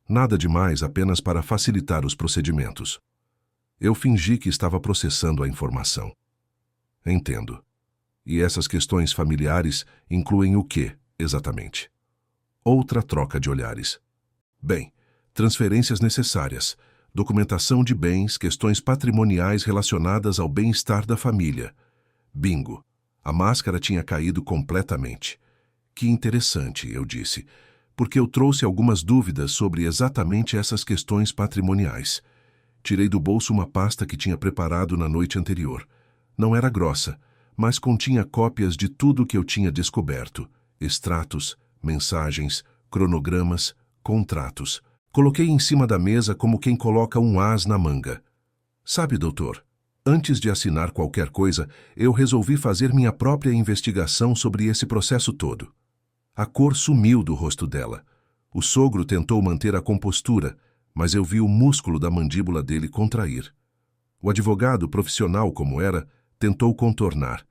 Nada demais, apenas para facilitar os procedimentos. Eu fingi que estava processando a informação. Entendo. E essas questões familiares incluem o quê, exatamente? Outra troca de olhares. Bem, transferências necessárias, documentação de bens, questões patrimoniais relacionadas ao bem-estar da família. Bingo. A máscara tinha caído completamente. Que interessante, eu disse, porque eu trouxe algumas dúvidas sobre exatamente essas questões patrimoniais. Tirei do bolso uma pasta que tinha preparado na noite anterior. Não era grossa, mas continha cópias de tudo que eu tinha descoberto. Extratos, mensagens, cronogramas, contratos. Coloquei em cima da mesa como quem coloca um as na manga. Sabe, doutor, antes de assinar qualquer coisa, eu resolvi fazer minha própria investigação sobre esse processo todo. A cor sumiu do rosto dela. O sogro tentou manter a compostura, mas eu vi o músculo da mandíbula dele contrair. O advogado, profissional como era, tentou contornar.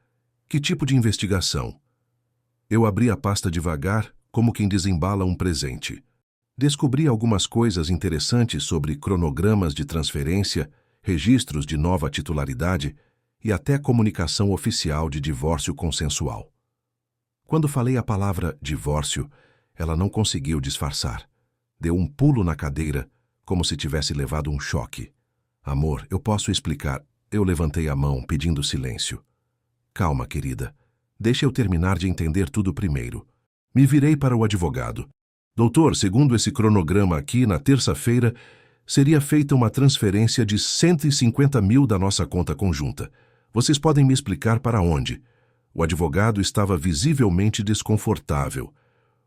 Que tipo de investigação? Eu abri a pasta devagar, como quem desembala um presente. Descobri algumas coisas interessantes sobre cronogramas de transferência, registros de nova titularidade e até comunicação oficial de divórcio consensual. Quando falei a palavra divórcio, ela não conseguiu disfarçar. Deu um pulo na cadeira, como se tivesse levado um choque. Amor, eu posso explicar. Eu levantei a mão, pedindo silêncio. Calma, querida. Deixa eu terminar de entender tudo primeiro. Me virei para o advogado. Doutor, segundo esse cronograma aqui, na terça-feira, seria feita uma transferência de 150 mil da nossa conta conjunta. Vocês podem me explicar para onde? O advogado estava visivelmente desconfortável.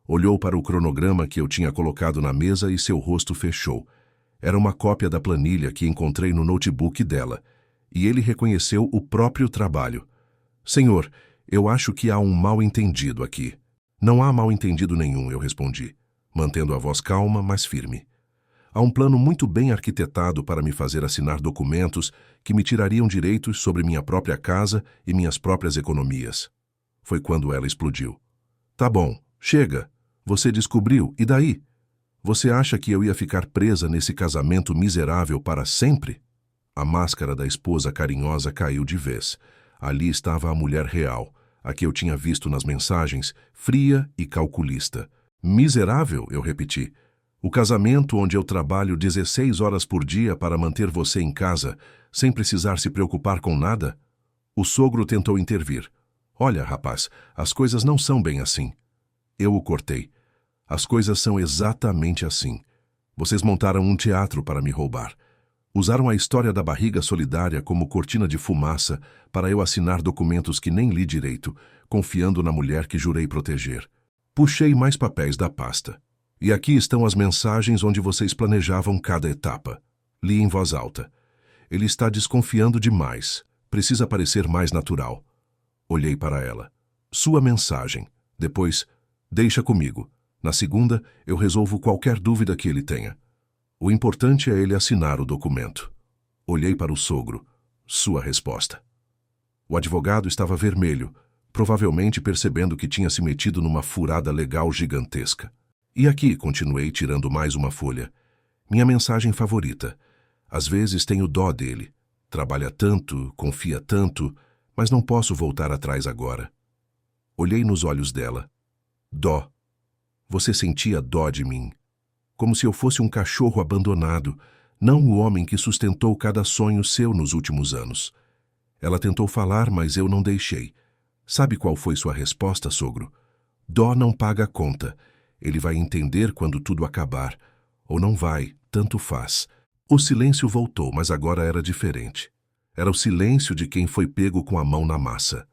Olhou para o cronograma que eu tinha colocado na mesa e seu rosto fechou. Era uma cópia da planilha que encontrei no notebook dela, e ele reconheceu o próprio trabalho. Senhor, eu acho que há um mal-entendido aqui. Não há mal-entendido nenhum, eu respondi, mantendo a voz calma, mas firme. Há um plano muito bem arquitetado para me fazer assinar documentos que me tirariam direitos sobre minha própria casa e minhas próprias economias. Foi quando ela explodiu. Tá bom, chega. Você descobriu, e daí? Você acha que eu ia ficar presa nesse casamento miserável para sempre? A máscara da esposa carinhosa caiu de vez. Ali estava a mulher real, a que eu tinha visto nas mensagens, fria e calculista. Miserável, eu repeti. O casamento onde eu trabalho 16 horas por dia para manter você em casa, sem precisar se preocupar com nada? O sogro tentou intervir. Olha, rapaz, as coisas não são bem assim. Eu o cortei. As coisas são exatamente assim. Vocês montaram um teatro para me roubar. Usaram a história da barriga solidária como cortina de fumaça para eu assinar documentos que nem li direito, confiando na mulher que jurei proteger. Puxei mais papéis da pasta. E aqui estão as mensagens onde vocês planejavam cada etapa. Li em voz alta. Ele está desconfiando demais. Precisa parecer mais natural. Olhei para ela. Sua mensagem. Depois, deixa comigo. Na segunda, eu resolvo qualquer dúvida que ele tenha. O importante é ele assinar o documento. Olhei para o sogro. Sua resposta. O advogado estava vermelho, provavelmente percebendo que tinha se metido numa furada legal gigantesca. E aqui, continuei tirando mais uma folha. Minha mensagem favorita. Às vezes tenho dó dele. Trabalha tanto, confia tanto, mas não posso voltar atrás agora. Olhei nos olhos dela. Dó. Você sentia dó de mim. Como se eu fosse um cachorro abandonado, não o homem que sustentou cada sonho seu nos últimos anos. Ela tentou falar, mas eu não deixei. Sabe qual foi sua resposta, sogro? Dó não paga a conta. Ele vai entender quando tudo acabar. Ou não vai, tanto faz. O silêncio voltou, mas agora era diferente. Era o silêncio de quem foi pego com a mão na massa.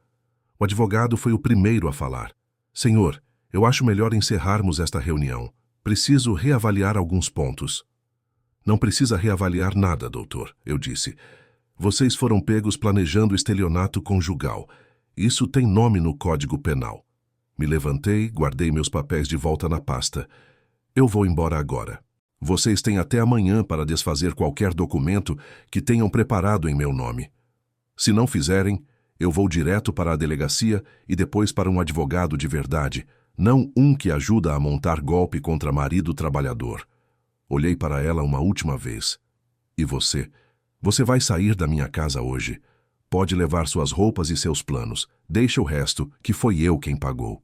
O advogado foi o primeiro a falar. Senhor, eu acho melhor encerrarmos esta reunião. Preciso reavaliar alguns pontos. Não precisa reavaliar nada, doutor, eu disse. Vocês foram pegos planejando estelionato conjugal. Isso tem nome no Código Penal. Me levantei, guardei meus papéis de volta na pasta. Eu vou embora agora. Vocês têm até amanhã para desfazer qualquer documento que tenham preparado em meu nome. Se não fizerem, eu vou direto para a delegacia e depois para um advogado de verdade, não um que ajuda a montar golpe contra marido trabalhador. Olhei para ela uma última vez. E você? Você vai sair da minha casa hoje. Pode levar suas roupas e seus planos. Deixa o resto, que foi eu quem pagou.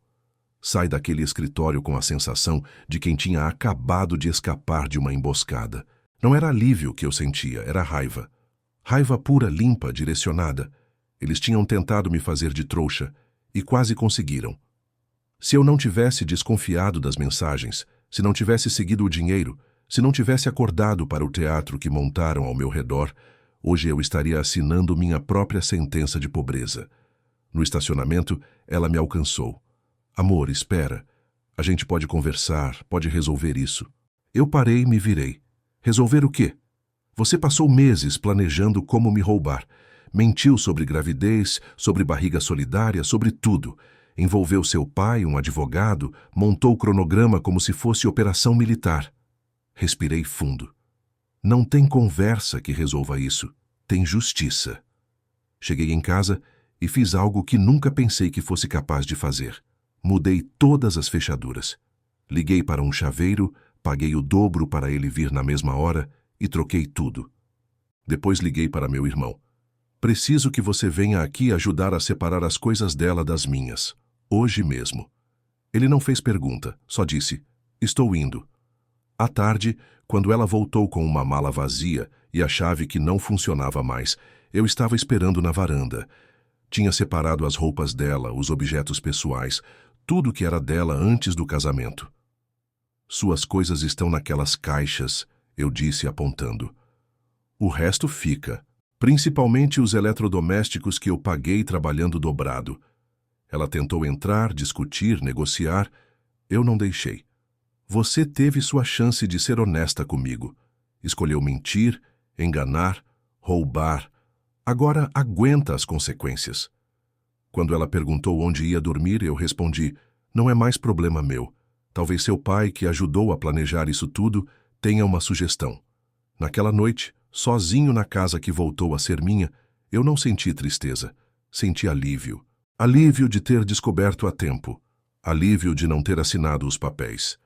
Sai daquele escritório com a sensação de quem tinha acabado de escapar de uma emboscada. Não era alívio que eu sentia, era raiva. Raiva pura, limpa, direcionada. Eles tinham tentado me fazer de trouxa, e quase conseguiram. Se eu não tivesse desconfiado das mensagens, se não tivesse seguido o dinheiro, se não tivesse acordado para o teatro que montaram ao meu redor, hoje eu estaria assinando minha própria sentença de pobreza. No estacionamento, ela me alcançou. Amor, espera. A gente pode conversar, pode resolver isso. Eu parei e me virei. Resolver o quê? Você passou meses planejando como me roubar. Mentiu sobre gravidez, sobre barriga solidária, sobre tudo. Envolveu seu pai, um advogado, montou o cronograma como se fosse operação militar. Respirei fundo. Não tem conversa que resolva isso. Tem justiça. Cheguei em casa e fiz algo que nunca pensei que fosse capaz de fazer. Mudei todas as fechaduras. Liguei para um chaveiro, paguei o dobro para ele vir na mesma hora e troquei tudo. Depois liguei para meu irmão. Preciso que você venha aqui ajudar a separar as coisas dela das minhas. Hoje mesmo. Ele não fez pergunta, só disse, estou indo. À tarde, quando ela voltou com uma mala vazia e a chave que não funcionava mais, eu estava esperando na varanda. Tinha separado as roupas dela, os objetos pessoais, tudo que era dela antes do casamento. Suas coisas estão naquelas caixas, eu disse apontando. O resto fica, principalmente os eletrodomésticos que eu paguei trabalhando dobrado. Ela tentou entrar, discutir, negociar. Eu não deixei. Você teve sua chance de ser honesta comigo. Escolheu mentir, enganar, roubar. Agora aguenta as consequências. Quando ela perguntou onde ia dormir, eu respondi: não é mais problema meu. Talvez seu pai, que ajudou a planejar isso tudo, tenha uma sugestão. Naquela noite, sozinho na casa que voltou a ser minha, eu não senti tristeza. Senti alívio. Alívio de ter descoberto a tempo. Alívio de não ter assinado os papéis.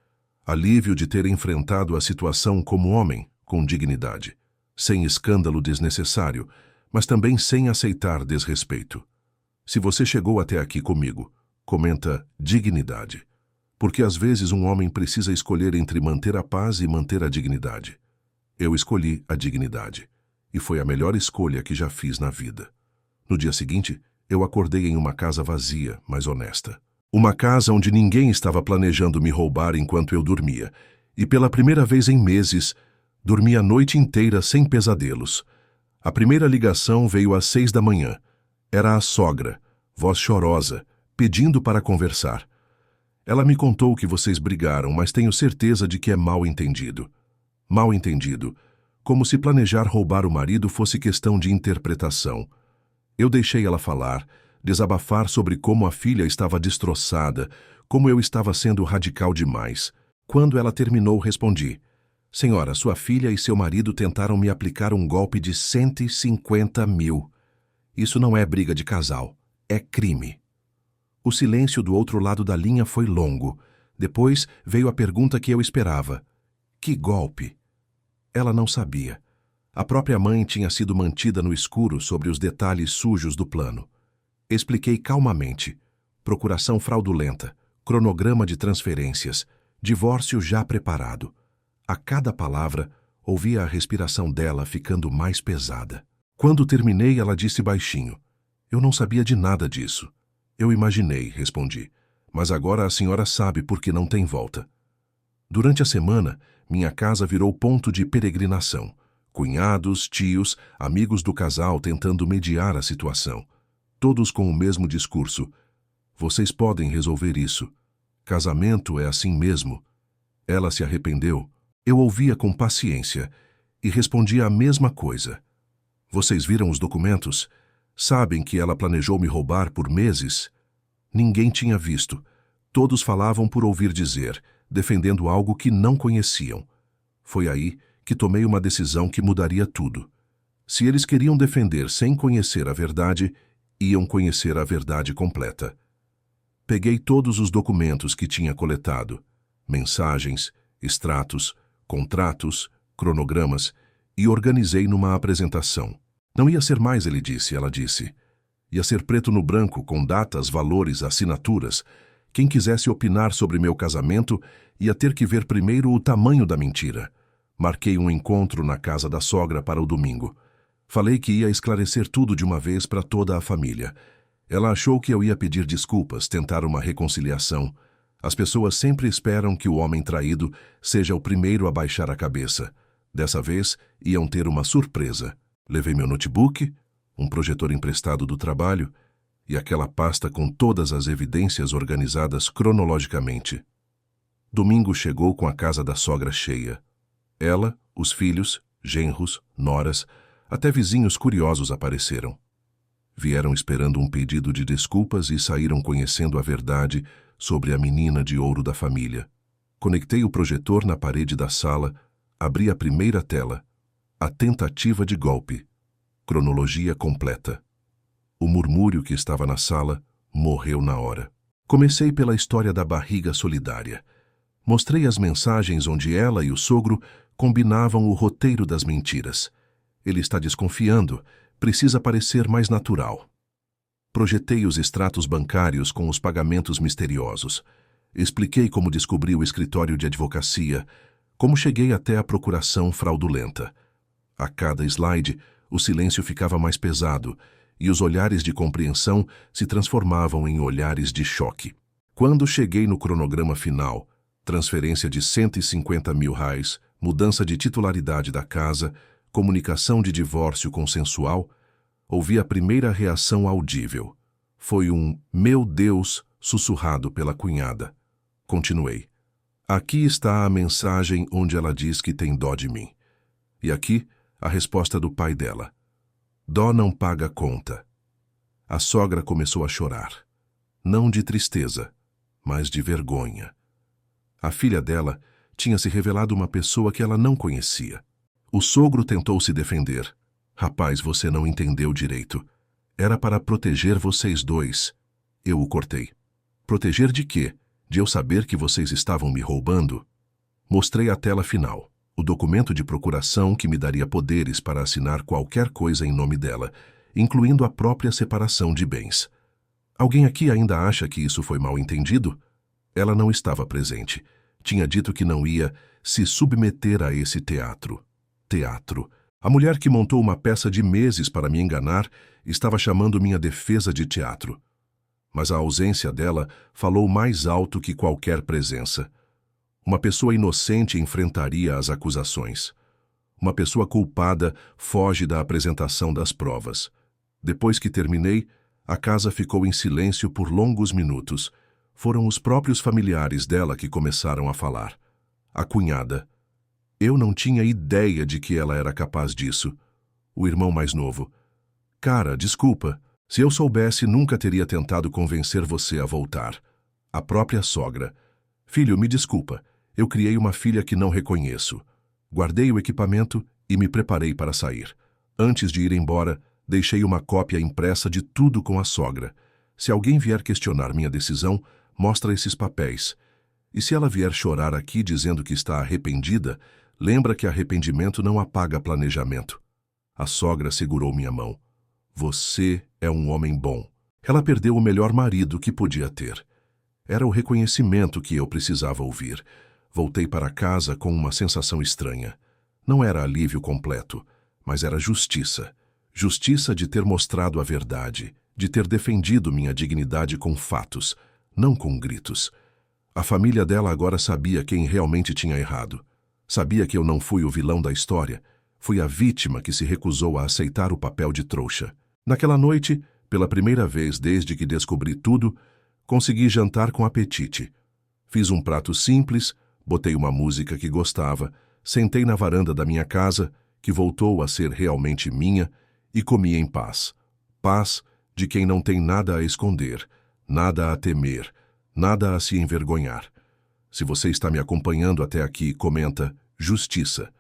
Alívio de ter enfrentado a situação como homem, com dignidade. Sem escândalo desnecessário, mas também sem aceitar desrespeito. Se você chegou até aqui comigo, comenta dignidade. Porque às vezes um homem precisa escolher entre manter a paz e manter a dignidade. Eu escolhi a dignidade. E foi a melhor escolha que já fiz na vida. No dia seguinte, eu acordei em uma casa vazia, mas honesta. Uma casa onde ninguém estava planejando me roubar enquanto eu dormia. E pela primeira vez em meses, dormi a noite inteira sem pesadelos. A primeira ligação veio às 6 da manhã. Era a sogra, voz chorosa, pedindo para conversar. Ela me contou que vocês brigaram, mas tenho certeza de que é mal entendido. Mal entendido. Como se planejar roubar o marido fosse questão de interpretação. Eu deixei ela falar, desabafar sobre como a filha estava destroçada, como eu estava sendo radical demais. Quando ela terminou, respondi: Senhora, sua filha e seu marido tentaram me aplicar um golpe de 150 mil. Isso não é briga de casal, é crime. O silêncio do outro lado da linha foi longo. Depois veio a pergunta que eu esperava. Que golpe? Ela não sabia. A própria mãe tinha sido mantida no escuro sobre os detalhes sujos do plano. Expliquei calmamente. Procuração fraudulenta, cronograma de transferências, divórcio já preparado. A cada palavra, ouvia a respiração dela ficando mais pesada. Quando terminei, ela disse baixinho: Eu não sabia de nada disso. Eu imaginei, respondi. Mas agora a senhora sabe por que não tem volta. Durante a semana, minha casa virou ponto de peregrinação. Cunhados, tios, amigos do casal tentando mediar a situação. Todos com o mesmo discurso. Vocês podem resolver isso. Casamento é assim mesmo. Ela se arrependeu. Eu ouvia com paciência e respondia a mesma coisa. Vocês viram os documentos? Sabem que ela planejou me roubar por meses? Ninguém tinha visto. Todos falavam por ouvir dizer, defendendo algo que não conheciam. Foi aí que tomei uma decisão que mudaria tudo. Se eles queriam defender sem conhecer a verdade, iam conhecer a verdade completa. Peguei todos os documentos que tinha coletado, mensagens, extratos, contratos, cronogramas, e organizei numa apresentação. Não ia ser mais, ele disse, ela disse. Ia ser preto no branco, com datas, valores, assinaturas. Quem quisesse opinar sobre meu casamento ia ter que ver primeiro o tamanho da mentira. Marquei um encontro na casa da sogra para o domingo. Falei que ia esclarecer tudo de uma vez para toda a família. Ela achou que eu ia pedir desculpas, tentar uma reconciliação. As pessoas sempre esperam que o homem traído seja o primeiro a baixar a cabeça. Dessa vez, iam ter uma surpresa. Levei meu notebook, um projetor emprestado do trabalho e aquela pasta com todas as evidências organizadas cronologicamente. Domingo chegou com a casa da sogra cheia. Ela, os filhos, genros, noras, até vizinhos curiosos apareceram. Vieram esperando um pedido de desculpas e saíram conhecendo a verdade sobre a menina de ouro da família. Conectei o projetor na parede da sala, abri a primeira tela. A tentativa de golpe. Cronologia completa. O murmúrio que estava na sala morreu na hora. Comecei pela história da barriga solidária. Mostrei as mensagens onde ela e o sogro combinavam o roteiro das mentiras. Ele está desconfiando, precisa parecer mais natural. Projetei os extratos bancários com os pagamentos misteriosos. Expliquei como descobri o escritório de advocacia, como cheguei até a procuração fraudulenta. A cada slide, o silêncio ficava mais pesado e os olhares de compreensão se transformavam em olhares de choque. Quando cheguei no cronograma final, transferência de 150 mil reais, mudança de titularidade da casa, comunicação de divórcio consensual, ouvi a primeira reação audível. Foi um "meu Deus" sussurrado pela cunhada. Continuei. Aqui está a mensagem onde ela diz que tem dó de mim. E aqui, a resposta do pai dela. Dó não paga conta. A sogra começou a chorar. Não de tristeza, mas de vergonha. A filha dela tinha se revelado uma pessoa que ela não conhecia. O sogro tentou se defender. Rapaz, você não entendeu direito. Era para proteger vocês dois. Eu o cortei. Proteger de quê? De eu saber que vocês estavam me roubando? Mostrei a tela final, o documento de procuração que me daria poderes para assinar qualquer coisa em nome dela, incluindo a própria separação de bens. Alguém aqui ainda acha que isso foi mal entendido? Ela não estava presente. Tinha dito que não ia se submeter a esse teatro. Teatro. A mulher que montou uma peça de meses para me enganar estava chamando minha defesa de teatro. Mas a ausência dela falou mais alto que qualquer presença. Uma pessoa inocente enfrentaria as acusações. Uma pessoa culpada foge da apresentação das provas. Depois que terminei, a casa ficou em silêncio por longos minutos. Foram os próprios familiares dela que começaram a falar. A cunhada. Eu não tinha ideia de que ela era capaz disso. O irmão mais novo. Cara, desculpa. Se eu soubesse, nunca teria tentado convencer você a voltar. A própria sogra. Filho, me desculpa. Eu criei uma filha que não reconheço. Guardei o equipamento e me preparei para sair. Antes de ir embora, deixei uma cópia impressa de tudo com a sogra. Se alguém vier questionar minha decisão, mostra esses papéis. E se ela vier chorar aqui dizendo que está arrependida, lembra que arrependimento não apaga planejamento. A sogra segurou minha mão. Você é um homem bom. Ela perdeu o melhor marido que podia ter. Era o reconhecimento que eu precisava ouvir. Voltei para casa com uma sensação estranha. Não era alívio completo, mas era justiça. Justiça de ter mostrado a verdade, de ter defendido minha dignidade com fatos, não com gritos. A família dela agora sabia quem realmente tinha errado. Sabia que eu não fui o vilão da história. Fui a vítima que se recusou a aceitar o papel de trouxa. Naquela noite, pela primeira vez desde que descobri tudo, consegui jantar com apetite. Fiz um prato simples, botei uma música que gostava, sentei na varanda da minha casa, que voltou a ser realmente minha, e comi em paz. Paz de quem não tem nada a esconder, nada a temer, nada a se envergonhar. Se você está me acompanhando até aqui, comenta justiça.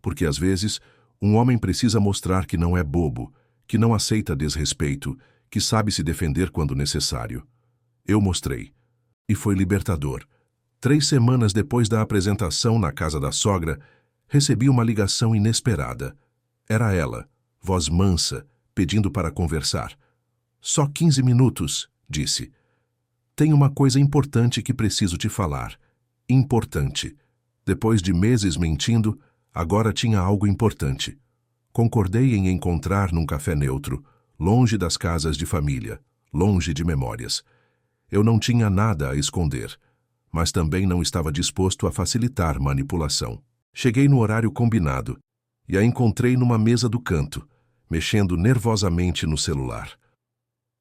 Porque às vezes, um homem precisa mostrar que não é bobo, que não aceita desrespeito, que sabe se defender quando necessário. Eu mostrei. E foi libertador. 3 semanas depois da apresentação na casa da sogra, recebi uma ligação inesperada. Era ela, voz mansa, pedindo para conversar. Só 15 minutos, disse. Tem uma coisa importante que preciso te falar. Importante. Depois de meses mentindo, agora tinha algo importante. Concordei em encontrar num café neutro, longe das casas de família, longe de memórias. Eu não tinha nada a esconder, mas também não estava disposto a facilitar manipulação. Cheguei no horário combinado e a encontrei numa mesa do canto, mexendo nervosamente no celular.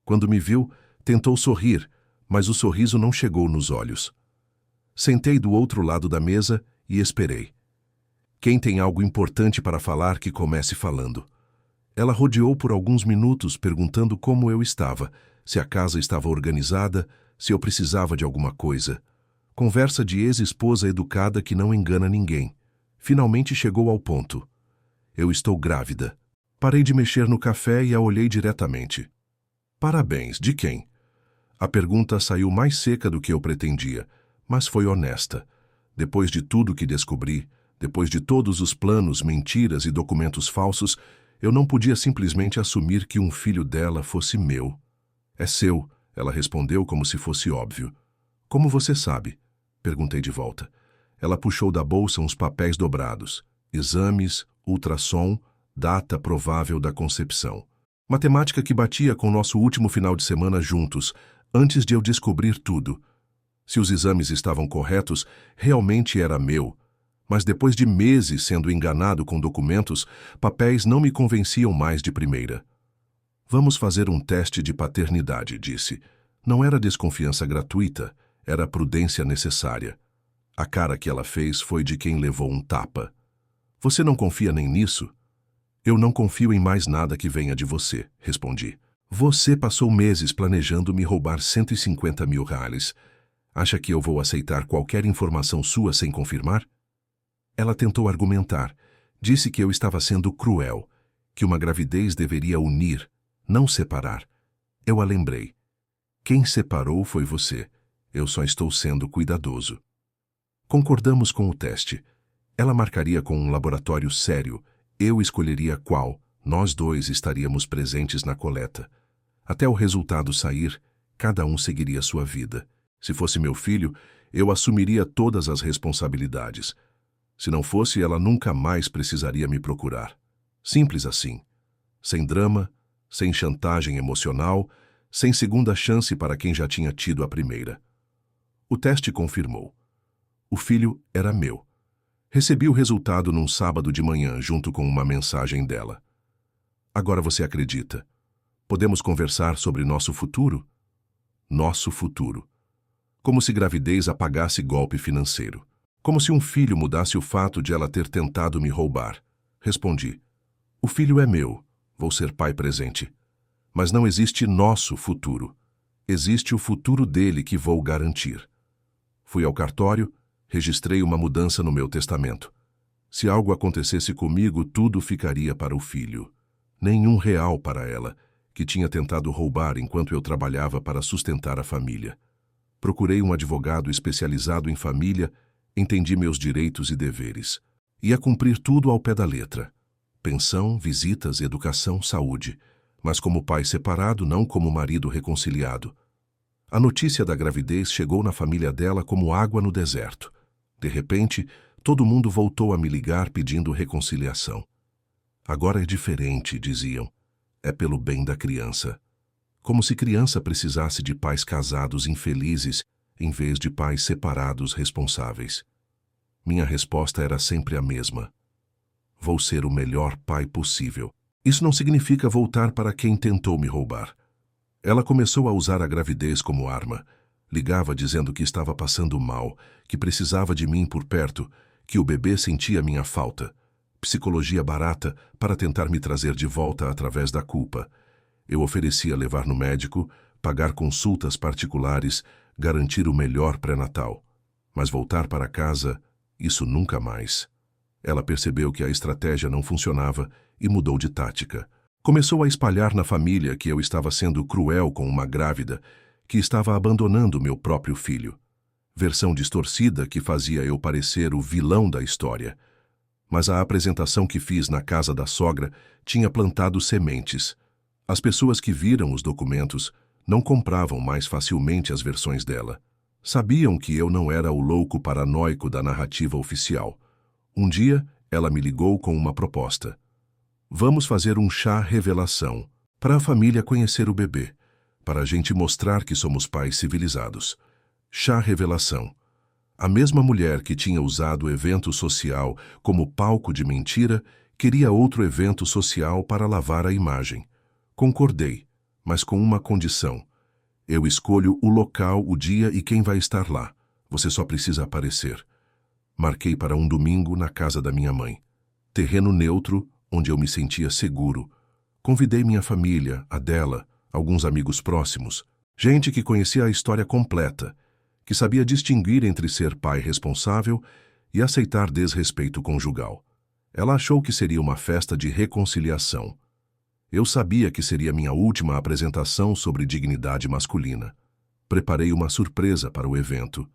Quando me viu, tentou sorrir, mas o sorriso não chegou nos olhos. Sentei do outro lado da mesa e esperei. Quem tem algo importante para falar que comece falando. Ela rodeou por alguns minutos perguntando como eu estava, se a casa estava organizada, se eu precisava de alguma coisa. Conversa de ex-esposa educada que não engana ninguém. Finalmente chegou ao ponto. Eu estou grávida. Parei de mexer no café e a olhei diretamente. Parabéns, de quem? A pergunta saiu mais seca do que eu pretendia, mas foi honesta. Depois de tudo que descobri, depois de todos os planos, mentiras e documentos falsos, eu não podia simplesmente assumir que um filho dela fosse meu. É seu, ela respondeu como se fosse óbvio. Como você sabe? Perguntei de volta. Ela puxou da bolsa uns papéis dobrados. Exames, ultrassom, data provável da concepção. Matemática que batia com nosso último final de semana juntos, antes de eu descobrir tudo. Se os exames estavam corretos, realmente era meu. Mas depois de meses sendo enganado com documentos, papéis não me convenciam mais de primeira. Vamos fazer um teste de paternidade, disse. Não era desconfiança gratuita, era prudência necessária. A cara que ela fez foi de quem levou um tapa. Você não confia nem nisso? Eu não confio em mais nada que venha de você, respondi. Você passou meses planejando me roubar 150 mil reais. Acha que eu vou aceitar qualquer informação sua sem confirmar? Ela tentou argumentar. Disse que eu estava sendo cruel, que uma gravidez deveria unir, não separar. Eu a lembrei. Quem separou foi você. Eu só estou sendo cuidadoso. Concordamos com o teste. Ela marcaria com um laboratório sério. Eu escolheria qual. Nós dois estaríamos presentes na coleta. Até o resultado sair, cada um seguiria sua vida. Se fosse meu filho, eu assumiria todas as responsabilidades. Se não fosse, ela nunca mais precisaria me procurar. Simples assim. Sem drama, sem chantagem emocional, sem segunda chance para quem já tinha tido a primeira. O teste confirmou. O filho era meu. Recebi o resultado num sábado de manhã, junto com uma mensagem dela. Agora você acredita? Podemos conversar sobre nosso futuro? Nosso futuro. Como se gravidez apagasse golpe financeiro. Como se um filho mudasse o fato de ela ter tentado me roubar. Respondi. O filho é meu. Vou ser pai presente. Mas não existe nosso futuro. Existe o futuro dele que vou garantir. Fui ao cartório, registrei uma mudança no meu testamento. Se algo acontecesse comigo, tudo ficaria para o filho. Nenhum real para ela, que tinha tentado roubar enquanto eu trabalhava para sustentar a família. Procurei um advogado especializado em família, entendi meus direitos e deveres. Ia cumprir tudo ao pé da letra. Pensão, visitas, educação, saúde. Mas como pai separado, não como marido reconciliado. A notícia da gravidez chegou na família dela como água no deserto. De repente, todo mundo voltou a me ligar pedindo reconciliação. Agora é diferente, diziam. É pelo bem da criança. Como se criança precisasse de pais casados infelizes em vez de pais separados responsáveis. Minha resposta era sempre a mesma. Vou ser o melhor pai possível. Isso não significa voltar para quem tentou me roubar. Ela começou a usar a gravidez como arma. Ligava dizendo que estava passando mal, que precisava de mim por perto, que o bebê sentia minha falta. Psicologia barata para tentar me trazer de volta através da culpa. Eu oferecia levar no médico, pagar consultas particulares, garantir o melhor pré-natal. Mas voltar para casa, isso nunca mais. Ela percebeu que a estratégia não funcionava e mudou de tática. Começou a espalhar na família que eu estava sendo cruel com uma grávida, que estava abandonando meu próprio filho. Versão distorcida que fazia eu parecer o vilão da história. Mas a apresentação que fiz na casa da sogra tinha plantado sementes. As pessoas que viram os documentos não compravam mais facilmente as versões dela. Sabiam que eu não era o louco paranoico da narrativa oficial. Um dia, ela me ligou com uma proposta. Vamos fazer um chá revelação, para a família conhecer o bebê, para a gente mostrar que somos pais civilizados. Chá revelação. A mesma mulher que tinha usado o evento social como palco de mentira, queria outro evento social para lavar a imagem. Concordei, mas com uma condição. Eu escolho o local, o dia e quem vai estar lá. Você só precisa aparecer. Marquei para um domingo na casa da minha mãe. Terreno neutro, onde eu me sentia seguro. Convidei minha família, a dela, alguns amigos próximos. Gente que conhecia a história completa, que sabia distinguir entre ser pai responsável e aceitar desrespeito conjugal. Ela achou que seria uma festa de reconciliação. Eu sabia que seria minha última apresentação sobre dignidade masculina. Preparei uma surpresa para o evento.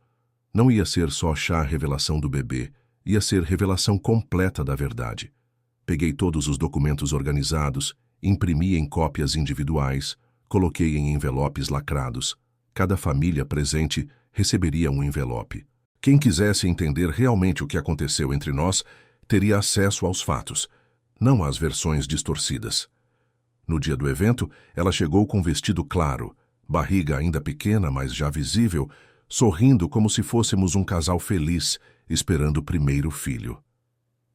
Não ia ser só chá revelação do bebê, ia ser revelação completa da verdade. Peguei todos os documentos organizados, imprimi em cópias individuais, coloquei em envelopes lacrados. Cada família presente receberia um envelope. Quem quisesse entender realmente o que aconteceu entre nós, teria acesso aos fatos, não às versões distorcidas. No dia do evento, ela chegou com vestido claro, barriga ainda pequena, mas já visível, sorrindo como se fôssemos um casal feliz, esperando o primeiro filho.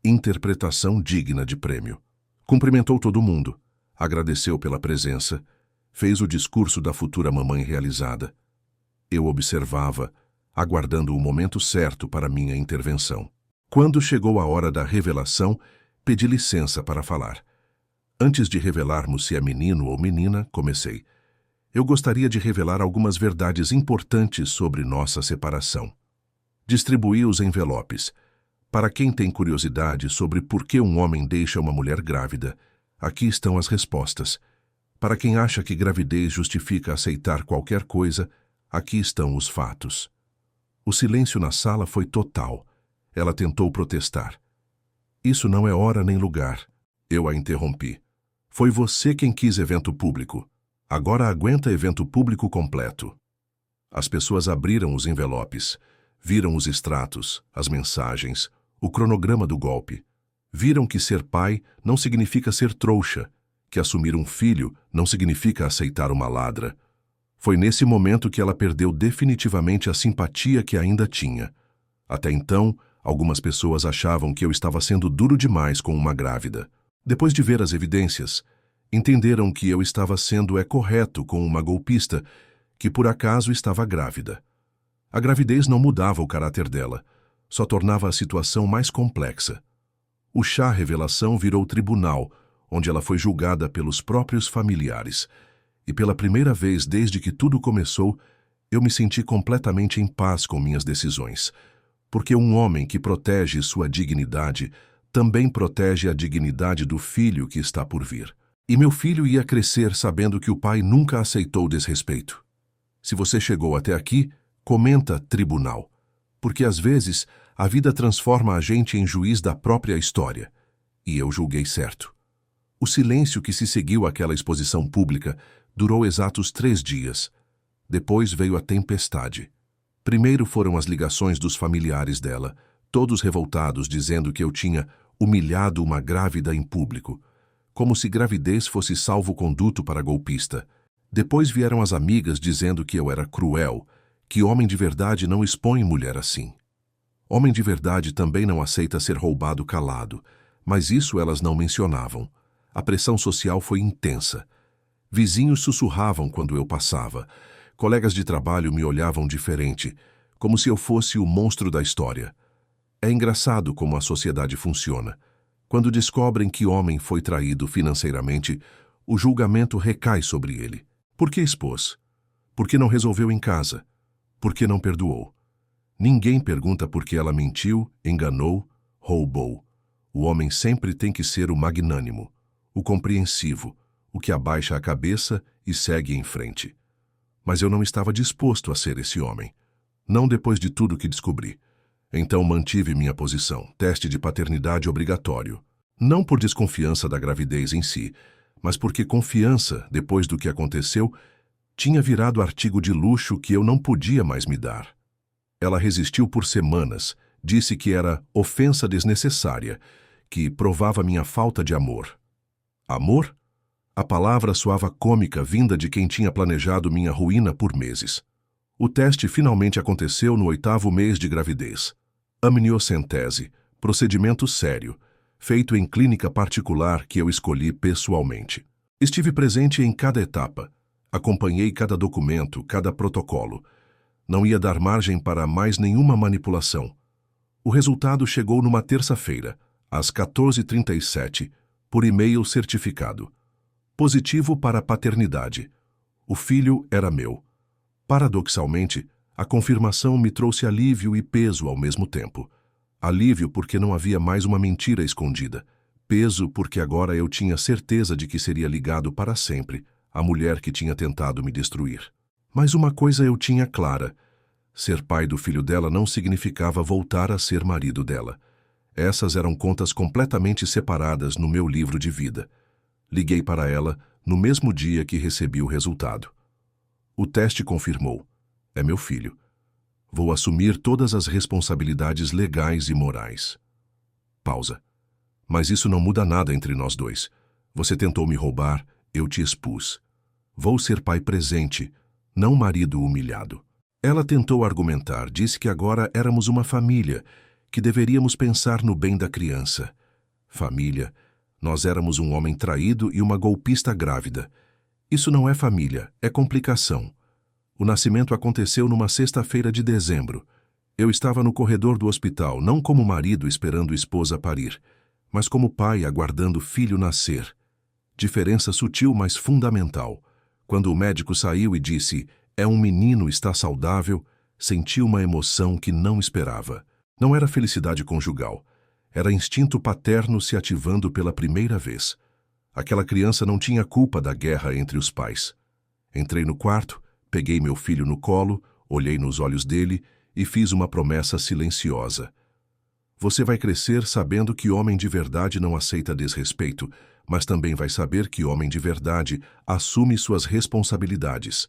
Interpretação digna de prêmio. Cumprimentou todo mundo. agradeceu pela presença, fez o discurso da futura mamãe realizada. Eu observava, aguardando o momento certo para minha intervenção. Quando chegou a hora da revelação, pedi licença para falar. Antes de revelarmos se é menino ou menina, comecei. Eu gostaria de revelar algumas verdades importantes sobre nossa separação. Distribuí os envelopes. Para quem tem curiosidade sobre por que um homem deixa uma mulher grávida, aqui estão as respostas. Para quem acha que gravidez justifica aceitar qualquer coisa, aqui estão os fatos. O silêncio na sala foi total. Ela tentou protestar. Isso não é hora nem lugar. Eu a interrompi. Foi você quem quis evento público. Agora aguenta evento público completo. As pessoas abriram os envelopes, viram os extratos, as mensagens, o cronograma do golpe. Viram que ser pai não significa ser trouxa, que assumir um filho não significa aceitar uma ladra. Foi nesse momento que ela perdeu definitivamente a simpatia que ainda tinha. Até então, algumas pessoas achavam que eu estava sendo duro demais com uma grávida. Depois de ver as evidências, entenderam que eu estava sendo correto com uma golpista que por acaso estava grávida. A gravidez não mudava o caráter dela, só tornava a situação mais complexa. O chá revelação virou tribunal, onde ela foi julgada pelos próprios familiares. E pela primeira vez desde que tudo começou, eu me senti completamente em paz com minhas decisões. Porque um homem que protege sua dignidade também protege a dignidade do filho que está por vir. E meu filho ia crescer sabendo que o pai nunca aceitou desrespeito. Se você chegou até aqui, comenta tribunal. Porque às vezes a vida transforma a gente em juiz da própria história. E eu julguei certo. O silêncio que se seguiu àquela exposição pública durou exatos 3 dias. Depois veio a tempestade. Primeiro foram as ligações dos familiares dela, todos revoltados dizendo que eu tinha humilhado uma grávida em público, como se gravidez fosse salvo-conduto para golpista. Depois vieram as amigas dizendo que eu era cruel, que homem de verdade não expõe mulher assim. Homem de verdade também não aceita ser roubado calado, mas isso elas não mencionavam. A pressão social foi intensa. Vizinhos sussurravam quando eu passava. Colegas de trabalho me olhavam diferente, como se eu fosse o monstro da história. É engraçado como a sociedade funciona. Quando descobrem que homem foi traído financeiramente, o julgamento recai sobre ele. Por que expôs? Por que não resolveu em casa? Por que não perdoou? Ninguém pergunta por que ela mentiu, enganou, roubou. O homem sempre tem que ser o magnânimo, o compreensivo, o que abaixa a cabeça e segue em frente. Mas eu não estava disposto a ser esse homem. Não depois de tudo que descobri. Então mantive minha posição, teste de paternidade obrigatório. Não por desconfiança da gravidez em si, mas porque confiança, depois do que aconteceu, tinha virado artigo de luxo que eu não podia mais me dar. Ela resistiu por semanas, disse que era ofensa desnecessária, que provava minha falta de amor. Amor? A palavra soava cômica vinda de quem tinha planejado minha ruína por meses. O teste finalmente aconteceu no 8º mês de gravidez. Amniocentese, procedimento sério, feito em clínica particular que eu escolhi pessoalmente. Estive presente em cada etapa, acompanhei cada documento, cada protocolo. Não ia dar margem para mais nenhuma manipulação. O resultado chegou numa terça-feira, às 14h37, por e-mail certificado. Positivo para a paternidade. O filho era meu. Paradoxalmente, a confirmação me trouxe alívio e peso ao mesmo tempo. Alívio porque não havia mais uma mentira escondida. Peso porque agora eu tinha certeza de que seria ligado para sempre à mulher que tinha tentado me destruir. Mas uma coisa eu tinha clara. Ser pai do filho dela não significava voltar a ser marido dela. Essas eram contas completamente separadas no meu livro de vida. Liguei para ela no mesmo dia que recebi o resultado. O teste confirmou. É meu filho. Vou assumir todas as responsabilidades legais e morais. Pausa. Mas isso não muda nada entre nós dois. Você tentou me roubar, eu te expus. Vou ser pai presente, não marido humilhado. Ela tentou argumentar, disse que agora éramos uma família, que deveríamos pensar no bem da criança. Família Nós éramos um homem traído e uma golpista grávida. Isso não é família, é complicação. O nascimento aconteceu numa sexta-feira de dezembro. Eu estava no corredor do hospital, não como marido esperando esposa parir, mas como pai aguardando filho nascer. Diferença sutil, mas fundamental. Quando o médico saiu e disse, é um menino, está saudável, senti uma emoção que não esperava. Não era felicidade conjugal. Era instinto paterno se ativando pela primeira vez. Aquela criança não tinha culpa da guerra entre os pais. Entrei no quarto, peguei meu filho no colo, olhei nos olhos dele e fiz uma promessa silenciosa. Você vai crescer sabendo que homem de verdade não aceita desrespeito, mas também vai saber que homem de verdade assume suas responsabilidades.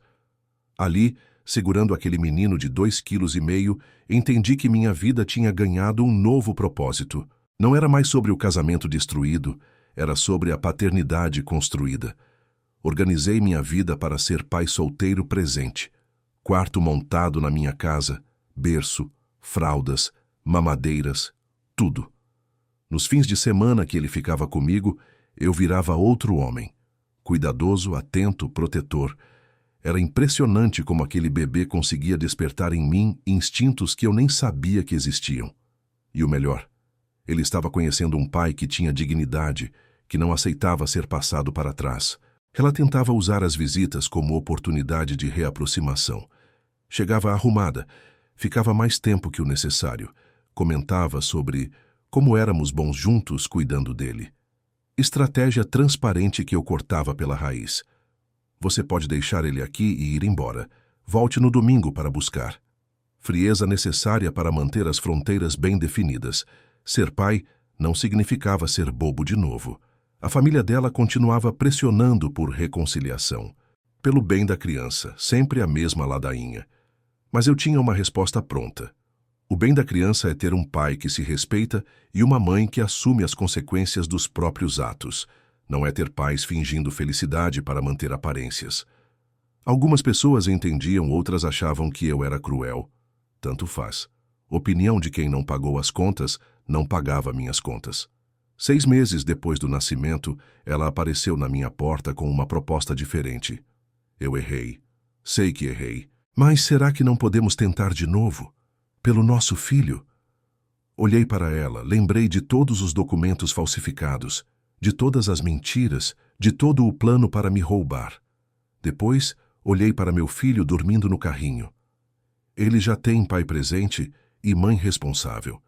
Ali, segurando aquele menino de 2,5 kg, entendi que minha vida tinha ganhado um novo propósito. Não era mais sobre o casamento destruído, era sobre a paternidade construída. Organizei minha vida para ser pai solteiro presente. Quarto montado na minha casa, berço, fraldas, mamadeiras, tudo. Nos fins de semana que ele ficava comigo, eu virava outro homem. Cuidadoso, atento, protetor. Era impressionante como aquele bebê conseguia despertar em mim instintos que eu nem sabia que existiam. E o melhor, ele estava conhecendo um pai que tinha dignidade, que não aceitava ser passado para trás. Ela tentava usar as visitas como oportunidade de reaproximação. Chegava arrumada, ficava mais tempo que o necessário. Comentava sobre como éramos bons juntos cuidando dele. Estratégia transparente que eu cortava pela raiz. Você pode deixar ele aqui e ir embora. Volte no domingo para buscar. Frieza necessária para manter as fronteiras bem definidas. Ser pai não significava ser bobo de novo. A família dela continuava pressionando por reconciliação. Pelo bem da criança, sempre a mesma ladainha. Mas eu tinha uma resposta pronta. O bem da criança é ter um pai que se respeita e uma mãe que assume as consequências dos próprios atos. Não é ter pais fingindo felicidade para manter aparências. Algumas pessoas entendiam, outras achavam que eu era cruel. Tanto faz. Opinião de quem não pagou as contas, não pagava minhas contas. 6 meses depois do nascimento, ela apareceu na minha porta com uma proposta diferente. Eu errei. Sei que errei. Mas será que não podemos tentar de novo? Pelo nosso filho? Olhei para ela, lembrei de todos os documentos falsificados, de todas as mentiras, de todo o plano para me roubar. Depois, olhei para meu filho dormindo no carrinho. Ele já tem pai presente e mãe responsável.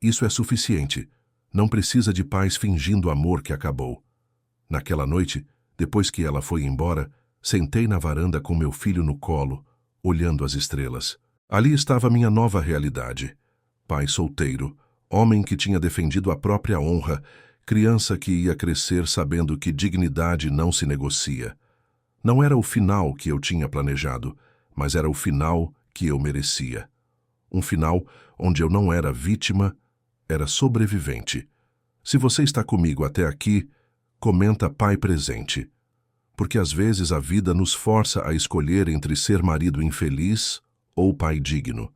Isso é suficiente. Não precisa de pais fingindo amor que acabou. Naquela noite, depois que ela foi embora, sentei na varanda com meu filho no colo, olhando as estrelas. Ali estava minha nova realidade. Pai solteiro, homem que tinha defendido a própria honra, criança que ia crescer sabendo que dignidade não se negocia. Não era o final que eu tinha planejado, mas era o final que eu merecia. Um final onde eu não era vítima, era sobrevivente. Se você está comigo até aqui, comenta pai presente. Porque às vezes a vida nos força a escolher entre ser marido infeliz ou pai digno.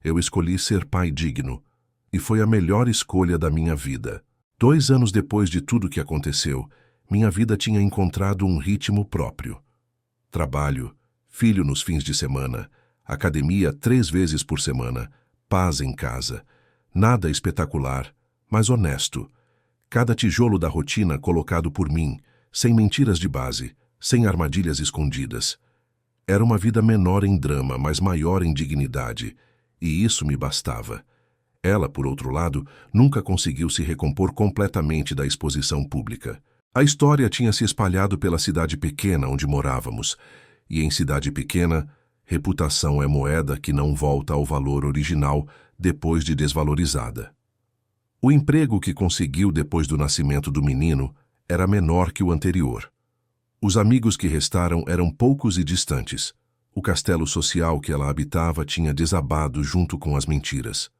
Eu escolhi ser pai digno, e foi a melhor escolha da minha vida. 2 anos depois de tudo que aconteceu, minha vida tinha encontrado um ritmo próprio. Trabalho, filho nos fins de semana, academia 3 vezes por semana, paz em casa. Nada espetacular, mas honesto. Cada tijolo da rotina colocado por mim, sem mentiras de base, sem armadilhas escondidas. Era uma vida menor em drama, mas maior em dignidade, e isso me bastava. Ela, por outro lado, nunca conseguiu se recompor completamente da exposição pública. A história tinha se espalhado pela cidade pequena onde morávamos, e em cidade pequena, reputação é moeda que não volta ao valor original depois de desvalorizada. O emprego que conseguiu depois do nascimento do menino era menor que o anterior. Os amigos que restaram eram poucos e distantes. O castelo social que ela habitava tinha desabado junto com as mentiras.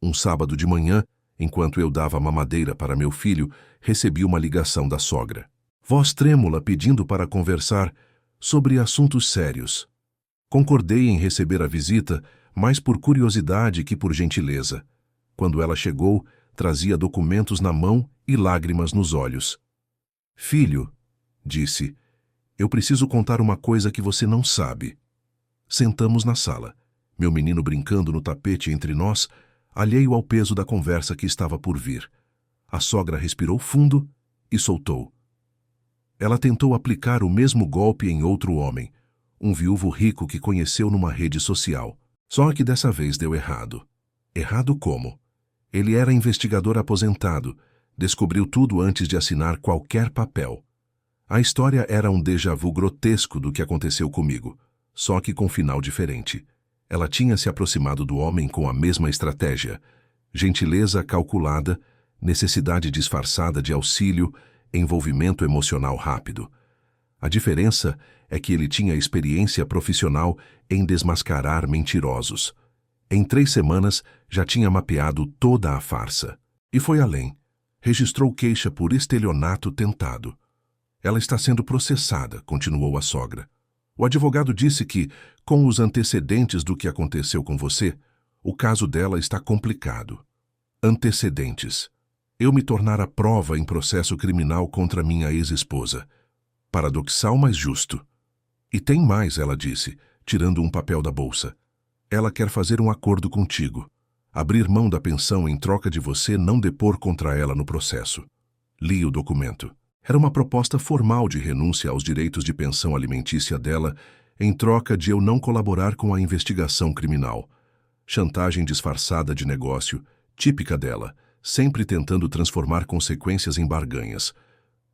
Um sábado de manhã, enquanto eu dava mamadeira para meu filho, recebi uma ligação da sogra. Voz trêmula pedindo para conversar sobre assuntos sérios. Concordei em receber a visita, mais por curiosidade que por gentileza. Quando ela chegou, trazia documentos na mão e lágrimas nos olhos. Filho, disse, eu preciso contar uma coisa que você não sabe. Sentamos na sala, meu menino brincando no tapete entre nós, alheio ao peso da conversa que estava por vir. A sogra respirou fundo e soltou. Ela tentou aplicar o mesmo golpe em outro homem, um viúvo rico que conheceu numa rede social. Só que dessa vez deu errado. Errado como? Ele era investigador aposentado, descobriu tudo antes de assinar qualquer papel. A história era um déjà-vu grotesco do que aconteceu comigo, só que com final diferente. Ela tinha se aproximado do homem com a mesma estratégia: gentileza calculada, necessidade disfarçada de auxílio, envolvimento emocional rápido. A diferença é que ele tinha experiência profissional em desmascarar mentirosos. Em 3 semanas, já tinha mapeado toda a farsa. E foi além. Registrou queixa por estelionato tentado. Ela está sendo processada, continuou a sogra. O advogado disse que, com os antecedentes do que aconteceu com você, o caso dela está complicado. Antecedentes. Eu me tornara prova em processo criminal contra minha ex-esposa. Paradoxal, mas justo. E tem mais, ela disse, tirando um papel da bolsa. Ela quer fazer um acordo contigo. Abrir mão da pensão em troca de você não depor contra ela no processo. Li o documento. Era uma proposta formal de renúncia aos direitos de pensão alimentícia dela em troca de eu não colaborar com a investigação criminal. Chantagem disfarçada de negócio, típica dela, sempre tentando transformar consequências em barganhas.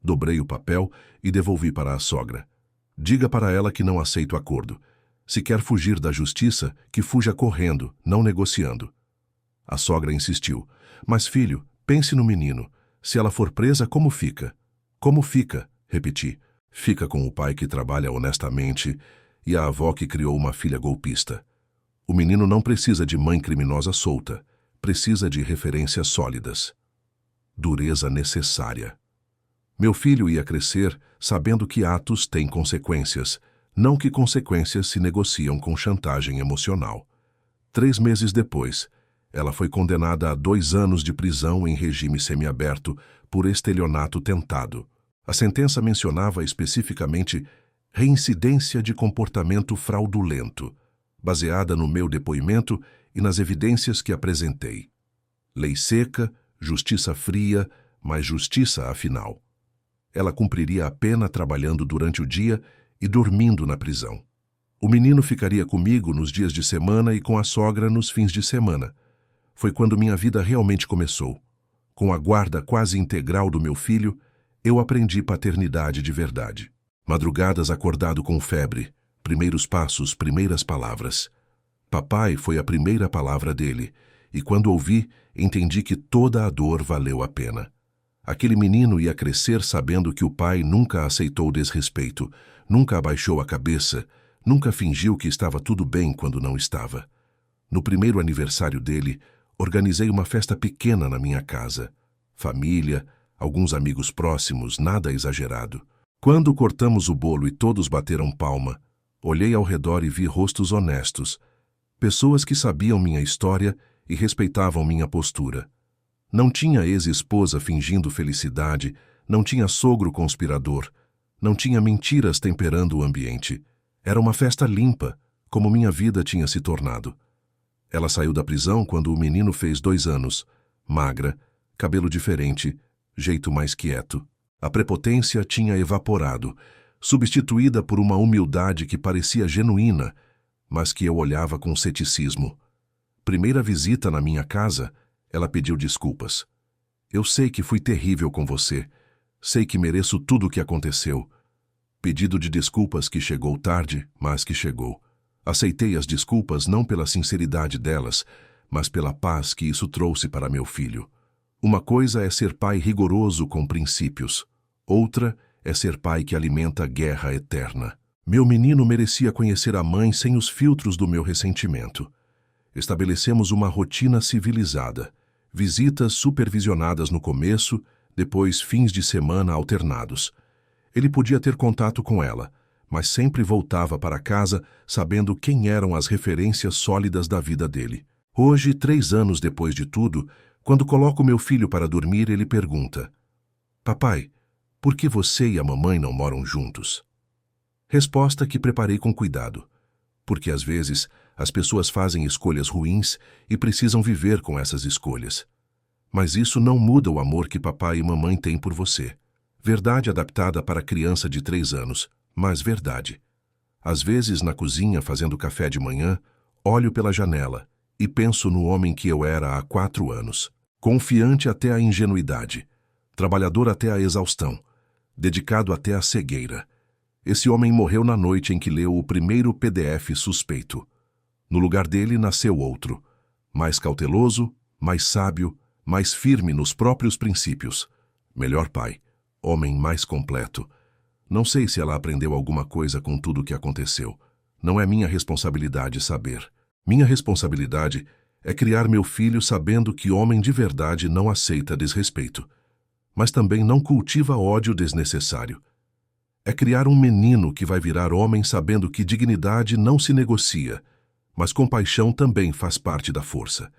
Dobrei o papel e devolvi para a sogra. Diga para ela que não aceito acordo. Se quer fugir da justiça, que fuja correndo, não negociando. A sogra insistiu. Mas, filho, pense no menino. Se ela for presa, como fica? Como fica? Repeti. Fica com o pai que trabalha honestamente e a avó que criou uma filha golpista. O menino não precisa de mãe criminosa solta. Precisa de referências sólidas. Dureza necessária. Meu filho ia crescer sabendo que atos têm consequências, não que consequências se negociam com chantagem emocional. 3 meses depois, ela foi condenada a 2 anos de prisão em regime semiaberto por estelionato tentado. A sentença mencionava especificamente reincidência de comportamento fraudulento, baseada no meu depoimento e nas evidências que apresentei. Lei seca, justiça fria, mas justiça afinal. Ela cumpriria a pena trabalhando durante o dia e dormindo na prisão. O menino ficaria comigo nos dias de semana e com a sogra nos fins de semana. Foi quando minha vida realmente começou. Com a guarda quase integral do meu filho, eu aprendi paternidade de verdade. Madrugadas acordado com febre, primeiros passos, primeiras palavras. Papai foi a primeira palavra dele, e quando ouvi, entendi que toda a dor valeu a pena. Aquele menino ia crescer sabendo que o pai nunca aceitou desrespeito, nunca abaixou a cabeça, nunca fingiu que estava tudo bem quando não estava. No primeiro aniversário dele, organizei uma festa pequena na minha casa. Família, alguns amigos próximos, nada exagerado. Quando cortamos o bolo e todos bateram palma, olhei ao redor e vi rostos honestos, pessoas que sabiam minha história e respeitavam minha postura. Não tinha ex-esposa fingindo felicidade, não tinha sogro conspirador, não tinha mentiras temperando o ambiente. Era uma festa limpa, como minha vida tinha se tornado. Ela saiu da prisão quando o menino fez 2 anos, magra, cabelo diferente, jeito mais quieto. A prepotência tinha evaporado, substituída por uma humildade que parecia genuína, mas que eu olhava com ceticismo. Primeira visita na minha casa, ela pediu desculpas. Eu sei que fui terrível com você. Sei que mereço tudo o que aconteceu. Pedido de desculpas que chegou tarde, mas que chegou. Aceitei as desculpas não pela sinceridade delas, mas pela paz que isso trouxe para meu filho. Uma coisa é ser pai rigoroso com princípios. Outra é ser pai que alimenta a guerra eterna. Meu menino merecia conhecer a mãe sem os filtros do meu ressentimento. Estabelecemos uma rotina civilizada. Visitas supervisionadas no começo, depois fins de semana alternados. Ele podia ter contato com ela, mas sempre voltava para casa sabendo quem eram as referências sólidas da vida dele. Hoje, 3 anos depois de tudo, quando coloco meu filho para dormir, ele pergunta: Papai, Por que você e a mamãe não moram juntos? Resposta que preparei com cuidado. Porque às vezes as pessoas fazem escolhas ruins e precisam viver com essas escolhas. Mas isso não muda o amor que papai e mamãe têm por você. Verdade adaptada para criança de 3 anos, mas verdade. Às vezes, na cozinha, fazendo café de manhã, olho pela janela e penso no homem que eu era há 4 anos. Confiante até a ingenuidade, trabalhador até a exaustão, dedicado até a cegueira. Esse homem morreu na noite em que leu o primeiro PDF suspeito. No lugar dele nasceu outro, mais cauteloso, mais sábio, mais firme nos próprios princípios. Melhor pai, homem mais completo. Não sei se ela aprendeu alguma coisa com tudo o que aconteceu. Não é minha responsabilidade saber. Minha responsabilidade é criar meu filho sabendo que homem de verdade não aceita desrespeito, mas também não cultiva ódio desnecessário. É criar um menino que vai virar homem sabendo que dignidade não se negocia, mas compaixão também faz parte da força.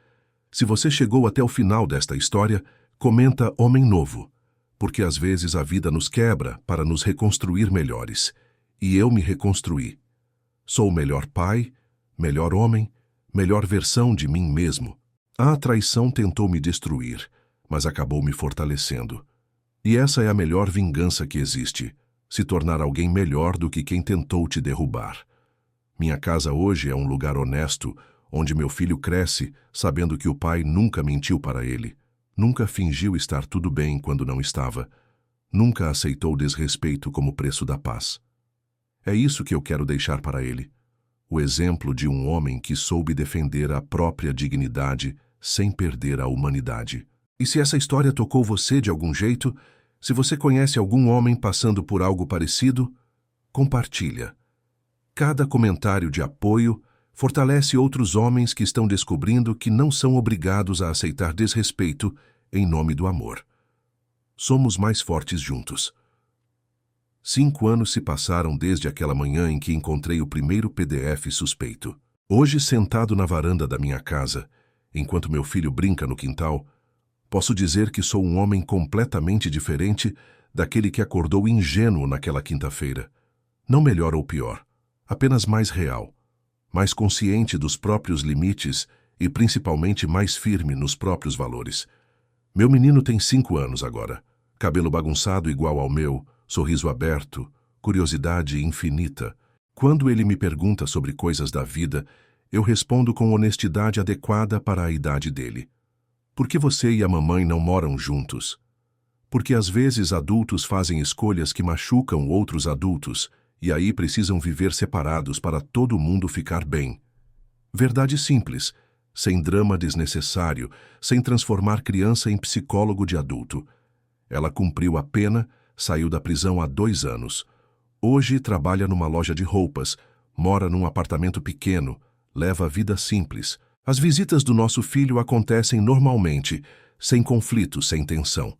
Se você chegou até o final desta história, comenta homem novo, porque às vezes a vida nos quebra para nos reconstruir melhores. E eu me reconstruí. Sou o melhor pai, melhor homem, melhor versão de mim mesmo. A traição tentou me destruir, mas acabou me fortalecendo. E essa é a melhor vingança que existe, se tornar alguém melhor do que quem tentou te derrubar. Minha casa hoje é um lugar honesto, onde meu filho cresce sabendo que o pai nunca mentiu para ele, nunca fingiu estar tudo bem quando não estava, nunca aceitou desrespeito como preço da paz. É isso que eu quero deixar para ele. O exemplo de um homem que soube defender a própria dignidade sem perder a humanidade. E se essa história tocou você de algum jeito, se você conhece algum homem passando por algo parecido, compartilha. Cada comentário de apoio fortalece outros homens que estão descobrindo que não são obrigados a aceitar desrespeito em nome do amor. Somos mais fortes juntos. 5 anos se passaram desde aquela manhã em que encontrei o primeiro PDF suspeito. Hoje, sentado na varanda da minha casa, enquanto meu filho brinca no quintal, posso dizer que sou um homem completamente diferente daquele que acordou ingênuo naquela quinta-feira. Não melhor ou pior, apenas mais real, mais consciente dos próprios limites e principalmente mais firme nos próprios valores. Meu menino tem 5 anos agora, cabelo bagunçado igual ao meu, sorriso aberto, curiosidade infinita. Quando ele me pergunta sobre coisas da vida, eu respondo com honestidade adequada para a idade dele. Por que você e a mamãe não moram juntos? Porque às vezes adultos fazem escolhas que machucam outros adultos e aí precisam viver separados para todo mundo ficar bem. Verdade simples, sem drama desnecessário, sem transformar criança em psicólogo de adulto. Ela cumpriu a pena, saiu da prisão há 2 anos. Hoje trabalha numa loja de roupas, mora num apartamento pequeno, leva a vida simples. As visitas do nosso filho acontecem normalmente, sem conflito, sem tensão.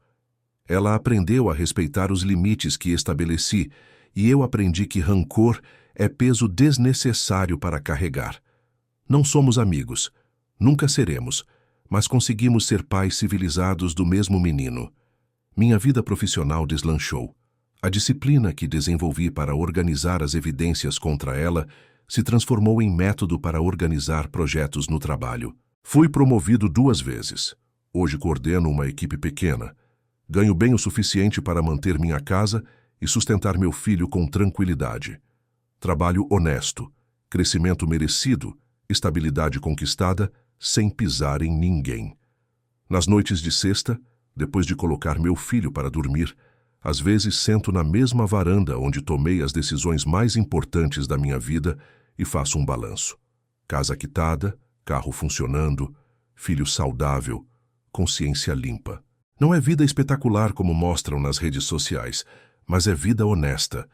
Ela aprendeu a respeitar os limites que estabeleci e eu aprendi que rancor é peso desnecessário para carregar. Não somos amigos, nunca seremos, mas conseguimos ser pais civilizados do mesmo menino. Minha vida profissional deslanchou. A disciplina que desenvolvi para organizar as evidências contra ela se transformou em método para organizar projetos no trabalho. Fui promovido 2 vezes. Hoje coordeno uma equipe pequena. Ganho bem o suficiente para manter minha casa e sustentar meu filho com tranquilidade. Trabalho honesto, crescimento merecido, estabilidade conquistada, sem pisar em ninguém. Nas noites de sexta, depois de colocar meu filho para dormir, às vezes sento na mesma varanda onde tomei as decisões mais importantes da minha vida e faço um balanço. Casa quitada, carro funcionando, filho saudável, consciência limpa. Não é vida espetacular como mostram nas redes sociais, mas é vida honesta.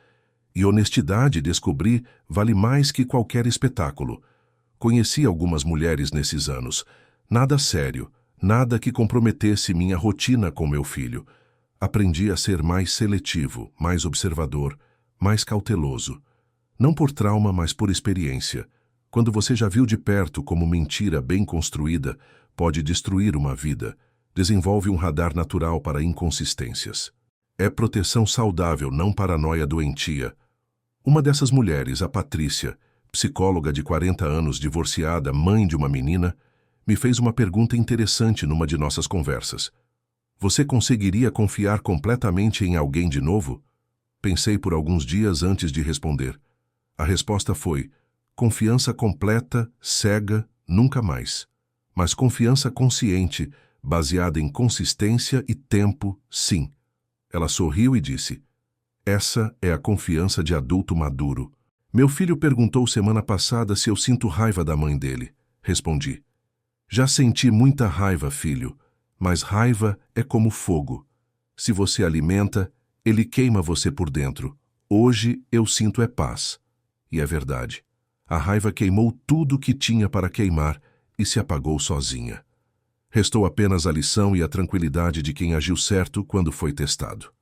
E honestidade, descobri, vale mais que qualquer espetáculo. Conheci algumas mulheres nesses anos. Nada sério, nada que comprometesse minha rotina com meu filho. Aprendi a ser mais seletivo, mais observador, mais cauteloso. Não por trauma, mas por experiência. Quando você já viu de perto como mentira bem construída pode destruir uma vida, desenvolve um radar natural para inconsistências. É proteção saudável, não paranoia doentia. Uma dessas mulheres, a Patrícia, psicóloga de 40 anos, divorciada, mãe de uma menina, me fez uma pergunta interessante numa de nossas conversas. Você conseguiria confiar completamente em alguém de novo? Pensei por alguns dias antes de responder. A resposta foi: confiança completa, cega, nunca mais. Mas confiança consciente, baseada em consistência e tempo, sim. Ela sorriu e disse: essa é a confiança de adulto maduro. Meu filho perguntou semana passada se eu sinto raiva da mãe dele. Respondi: já senti muita raiva, filho, mas raiva é como fogo. Se você alimenta, ele queima você por dentro. Hoje eu sinto é paz. E é verdade. A raiva queimou tudo que tinha para queimar e se apagou sozinha. Restou apenas a lição e a tranquilidade de quem agiu certo quando foi testado.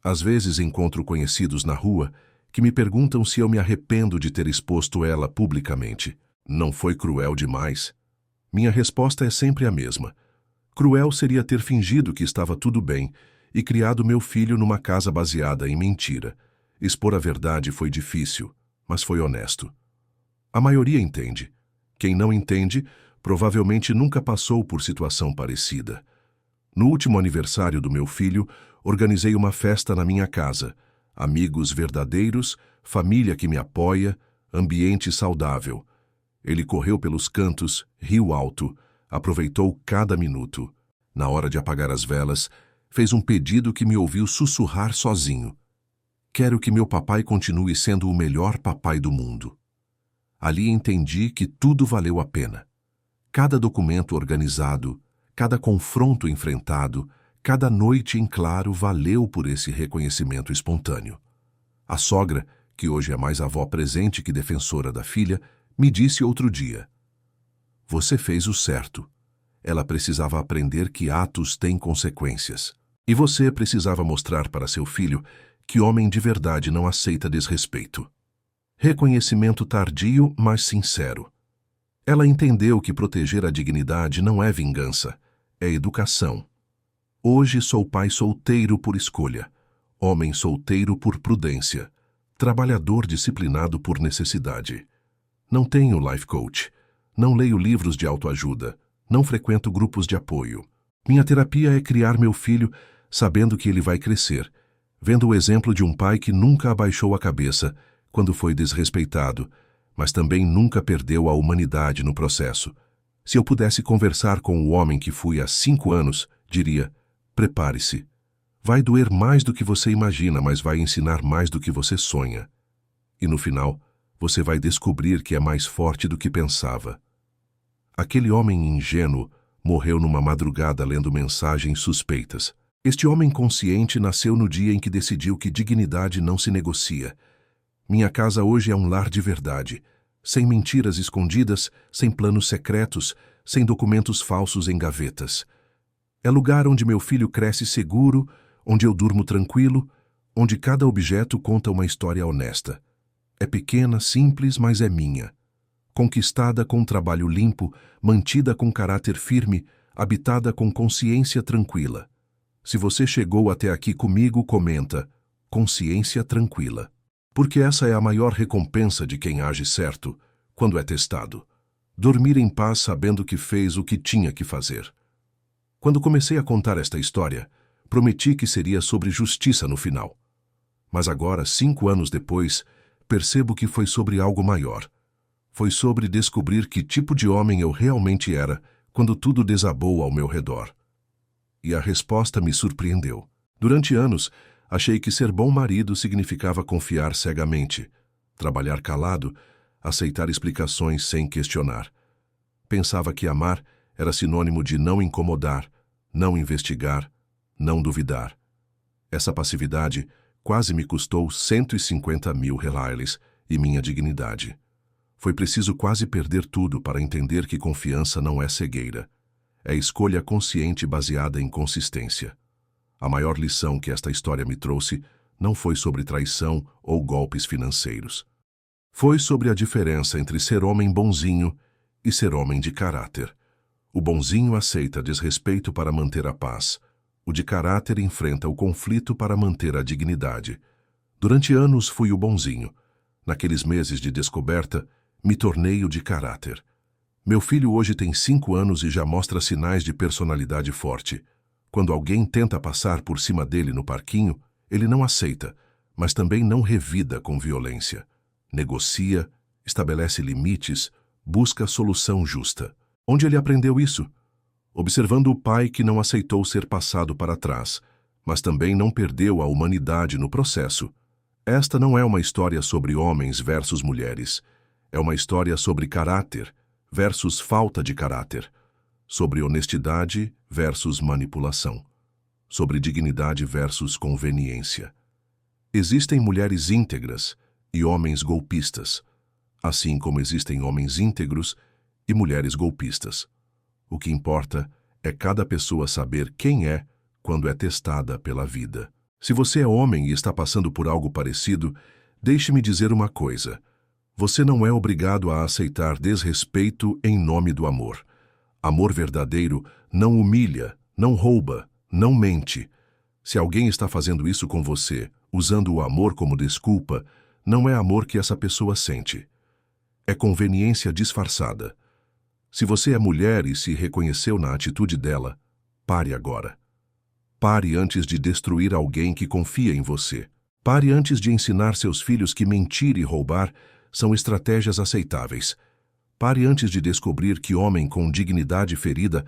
Às vezes encontro conhecidos na rua que me perguntam se eu me arrependo de ter exposto ela publicamente. Não foi cruel demais? Minha resposta é sempre a mesma. Cruel seria ter fingido que estava tudo bem e criado meu filho numa casa baseada em mentira. Expor a verdade foi difícil, mas foi honesto. A maioria entende. Quem não entende, provavelmente nunca passou por situação parecida. No último aniversário do meu filho, organizei uma festa na minha casa. Amigos verdadeiros, família que me apoia, ambiente saudável. Ele correu pelos cantos, riu alto, aproveitou cada minuto. Na hora de apagar as velas, fez um pedido que me ouviu sussurrar sozinho. Quero que meu papai continue sendo o melhor papai do mundo. Ali entendi que tudo valeu a pena. Cada documento organizado, cada confronto enfrentado, cada noite em claro valeu por esse reconhecimento espontâneo. A sogra, que hoje é mais avó presente que defensora da filha, me disse outro dia: você fez o certo. Ela precisava aprender que atos têm consequências. E você precisava mostrar para seu filho que homem de verdade não aceita desrespeito. Reconhecimento tardio, mas sincero. Ela entendeu que proteger a dignidade não é vingança, é educação. Hoje sou pai solteiro por escolha, homem solteiro por prudência, trabalhador disciplinado por necessidade. Não tenho life coach, não leio livros de autoajuda, não frequento grupos de apoio. Minha terapia é criar meu filho sabendo que ele vai crescer, vendo o exemplo de um pai que nunca abaixou a cabeça quando foi desrespeitado, mas também nunca perdeu a humanidade no processo. Se eu pudesse conversar com o homem que fui há 5 anos, diria: prepare-se. Vai doer mais do que você imagina, mas vai ensinar mais do que você sonha. E no final, você vai descobrir que é mais forte do que pensava. Aquele homem ingênuo morreu numa madrugada lendo mensagens suspeitas. Este homem consciente nasceu no dia em que decidiu que dignidade não se negocia. Minha casa hoje é um lar de verdade, sem mentiras escondidas, sem planos secretos, sem documentos falsos em gavetas. É lugar onde meu filho cresce seguro, onde eu durmo tranquilo, onde cada objeto conta uma história honesta. É pequena, simples, mas é minha. Conquistada com trabalho limpo, mantida com caráter firme, habitada com consciência tranquila. Se você chegou até aqui comigo, comenta: consciência tranquila. Porque essa é a maior recompensa de quem age certo, quando é testado. Dormir em paz sabendo que fez o que tinha que fazer. Quando comecei a contar esta história, prometi que seria sobre justiça no final. Mas agora, 5 anos depois, percebo que foi sobre algo maior. Foi sobre descobrir que tipo de homem eu realmente era quando tudo desabou ao meu redor. E a resposta me surpreendeu. Durante anos, achei que ser bom marido significava confiar cegamente, trabalhar calado, aceitar explicações sem questionar. Pensava que amar era sinônimo de não incomodar, não investigar, não duvidar. Essa passividade quase me custou 150 mil reais e minha dignidade. Foi preciso quase perder tudo para entender que confiança não é cegueira. É escolha consciente baseada em consistência. A maior lição que esta história me trouxe não foi sobre traição ou golpes financeiros. Foi sobre a diferença entre ser homem bonzinho e ser homem de caráter. O bonzinho aceita desrespeito para manter a paz. O de caráter enfrenta o conflito para manter a dignidade. Durante anos fui o bonzinho. Naqueles meses de descoberta, me tornei o de caráter. Meu filho hoje tem 5 anos e já mostra sinais de personalidade forte. Quando alguém tenta passar por cima dele no parquinho, ele não aceita, mas também não revida com violência. Negocia, estabelece limites, busca solução justa. Onde ele aprendeu isso? Observando o pai que não aceitou ser passado para trás, mas também não perdeu a humanidade no processo. Esta não é uma história sobre homens versus mulheres. É uma história sobre caráter versus falta de caráter, sobre honestidade versus manipulação, sobre dignidade versus conveniência. Existem mulheres íntegras e homens golpistas, assim como existem homens íntegros e mulheres golpistas. O que importa é cada pessoa saber quem é quando é testada pela vida. Se você é homem e está passando por algo parecido, deixe-me dizer uma coisa. Você não é obrigado a aceitar desrespeito em nome do amor. Amor verdadeiro não humilha, não rouba, não mente. Se alguém está fazendo isso com você, usando o amor como desculpa, não é amor que essa pessoa sente. É conveniência disfarçada. Se você é mulher e se reconheceu na atitude dela, pare agora. Pare antes de destruir alguém que confia em você. Pare antes de ensinar seus filhos que mentir e roubar são estratégias aceitáveis. Pare antes de descobrir que homem com dignidade ferida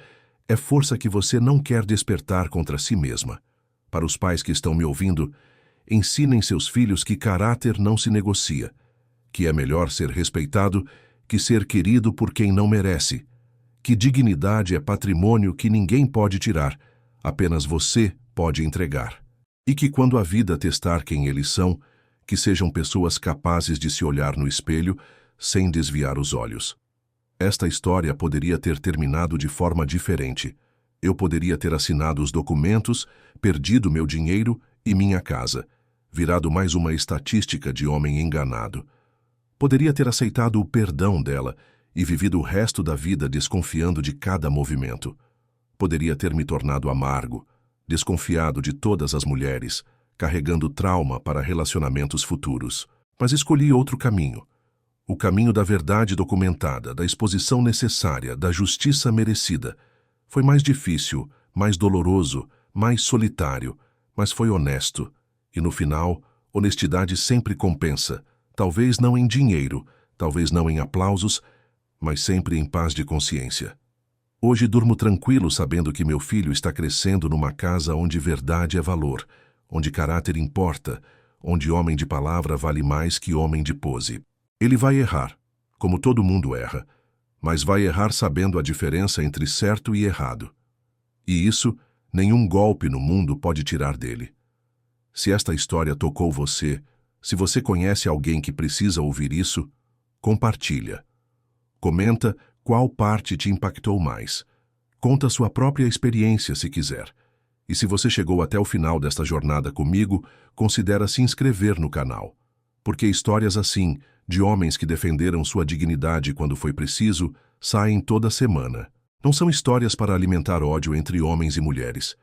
é força que você não quer despertar contra si mesma. Para os pais que estão me ouvindo, ensinem seus filhos que caráter não se negocia, que é melhor ser respeitado que ser querido por quem não merece, que dignidade é patrimônio que ninguém pode tirar, apenas você pode entregar. E que quando a vida testar quem eles são, que sejam pessoas capazes de se olhar no espelho sem desviar os olhos. Esta história poderia ter terminado de forma diferente. Eu poderia ter assinado os documentos, perdido meu dinheiro e minha casa, virado mais uma estatística de homem enganado. Poderia ter aceitado o perdão dela e vivido o resto da vida desconfiando de cada movimento. Poderia ter me tornado amargo, desconfiado de todas as mulheres, carregando trauma para relacionamentos futuros. Mas escolhi outro caminho. O caminho da verdade documentada, da exposição necessária, da justiça merecida. Foi mais difícil, mais doloroso, mais solitário, mas foi honesto. E no final, honestidade sempre compensa, talvez não em dinheiro, talvez não em aplausos, mas sempre em paz de consciência. Hoje durmo tranquilo sabendo que meu filho está crescendo numa casa onde verdade é valor, onde caráter importa, onde homem de palavra vale mais que homem de pose. Ele vai errar, como todo mundo erra, mas vai errar sabendo a diferença entre certo e errado. E isso, nenhum golpe no mundo pode tirar dele. Se esta história tocou você, se você conhece alguém que precisa ouvir isso, compartilha. Comenta qual parte te impactou mais. Conta sua própria experiência se quiser. E se você chegou até o final desta jornada comigo, considera se inscrever no canal. Porque histórias assim, de homens que defenderam sua dignidade quando foi preciso, saem toda semana. Não são histórias para alimentar ódio entre homens e mulheres.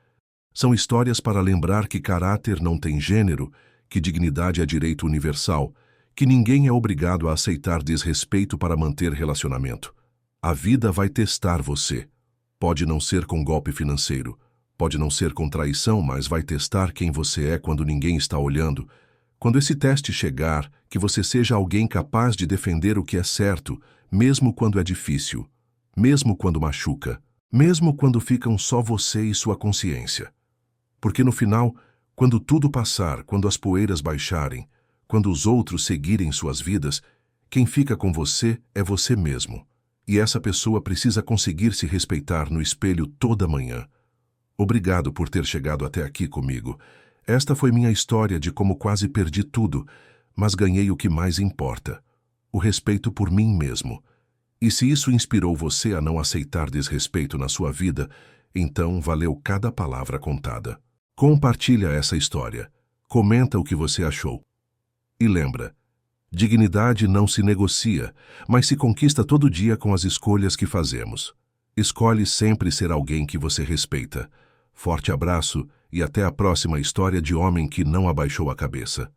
São histórias para lembrar que caráter não tem gênero, que dignidade é direito universal, que ninguém é obrigado a aceitar desrespeito para manter relacionamento. A vida vai testar você. Pode não ser com golpe financeiro, pode não ser com traição, mas vai testar quem você é quando ninguém está olhando. Quando esse teste chegar, que você seja alguém capaz de defender o que é certo, mesmo quando é difícil, mesmo quando machuca, mesmo quando ficam só você e sua consciência. Porque no final, quando tudo passar, quando as poeiras baixarem, quando os outros seguirem suas vidas, quem fica com você é você mesmo. E essa pessoa precisa conseguir se respeitar no espelho toda manhã. Obrigado por ter chegado até aqui comigo. Esta foi minha história de como quase perdi tudo, mas ganhei o que mais importa: o respeito por mim mesmo. E se isso inspirou você a não aceitar desrespeito na sua vida, então valeu cada palavra contada. Compartilha essa história. Comenta o que você achou. E lembra, dignidade não se negocia, mas se conquista todo dia com as escolhas que fazemos. Escolhe sempre ser alguém que você respeita. Forte abraço e até a próxima história de homem que não abaixou a cabeça.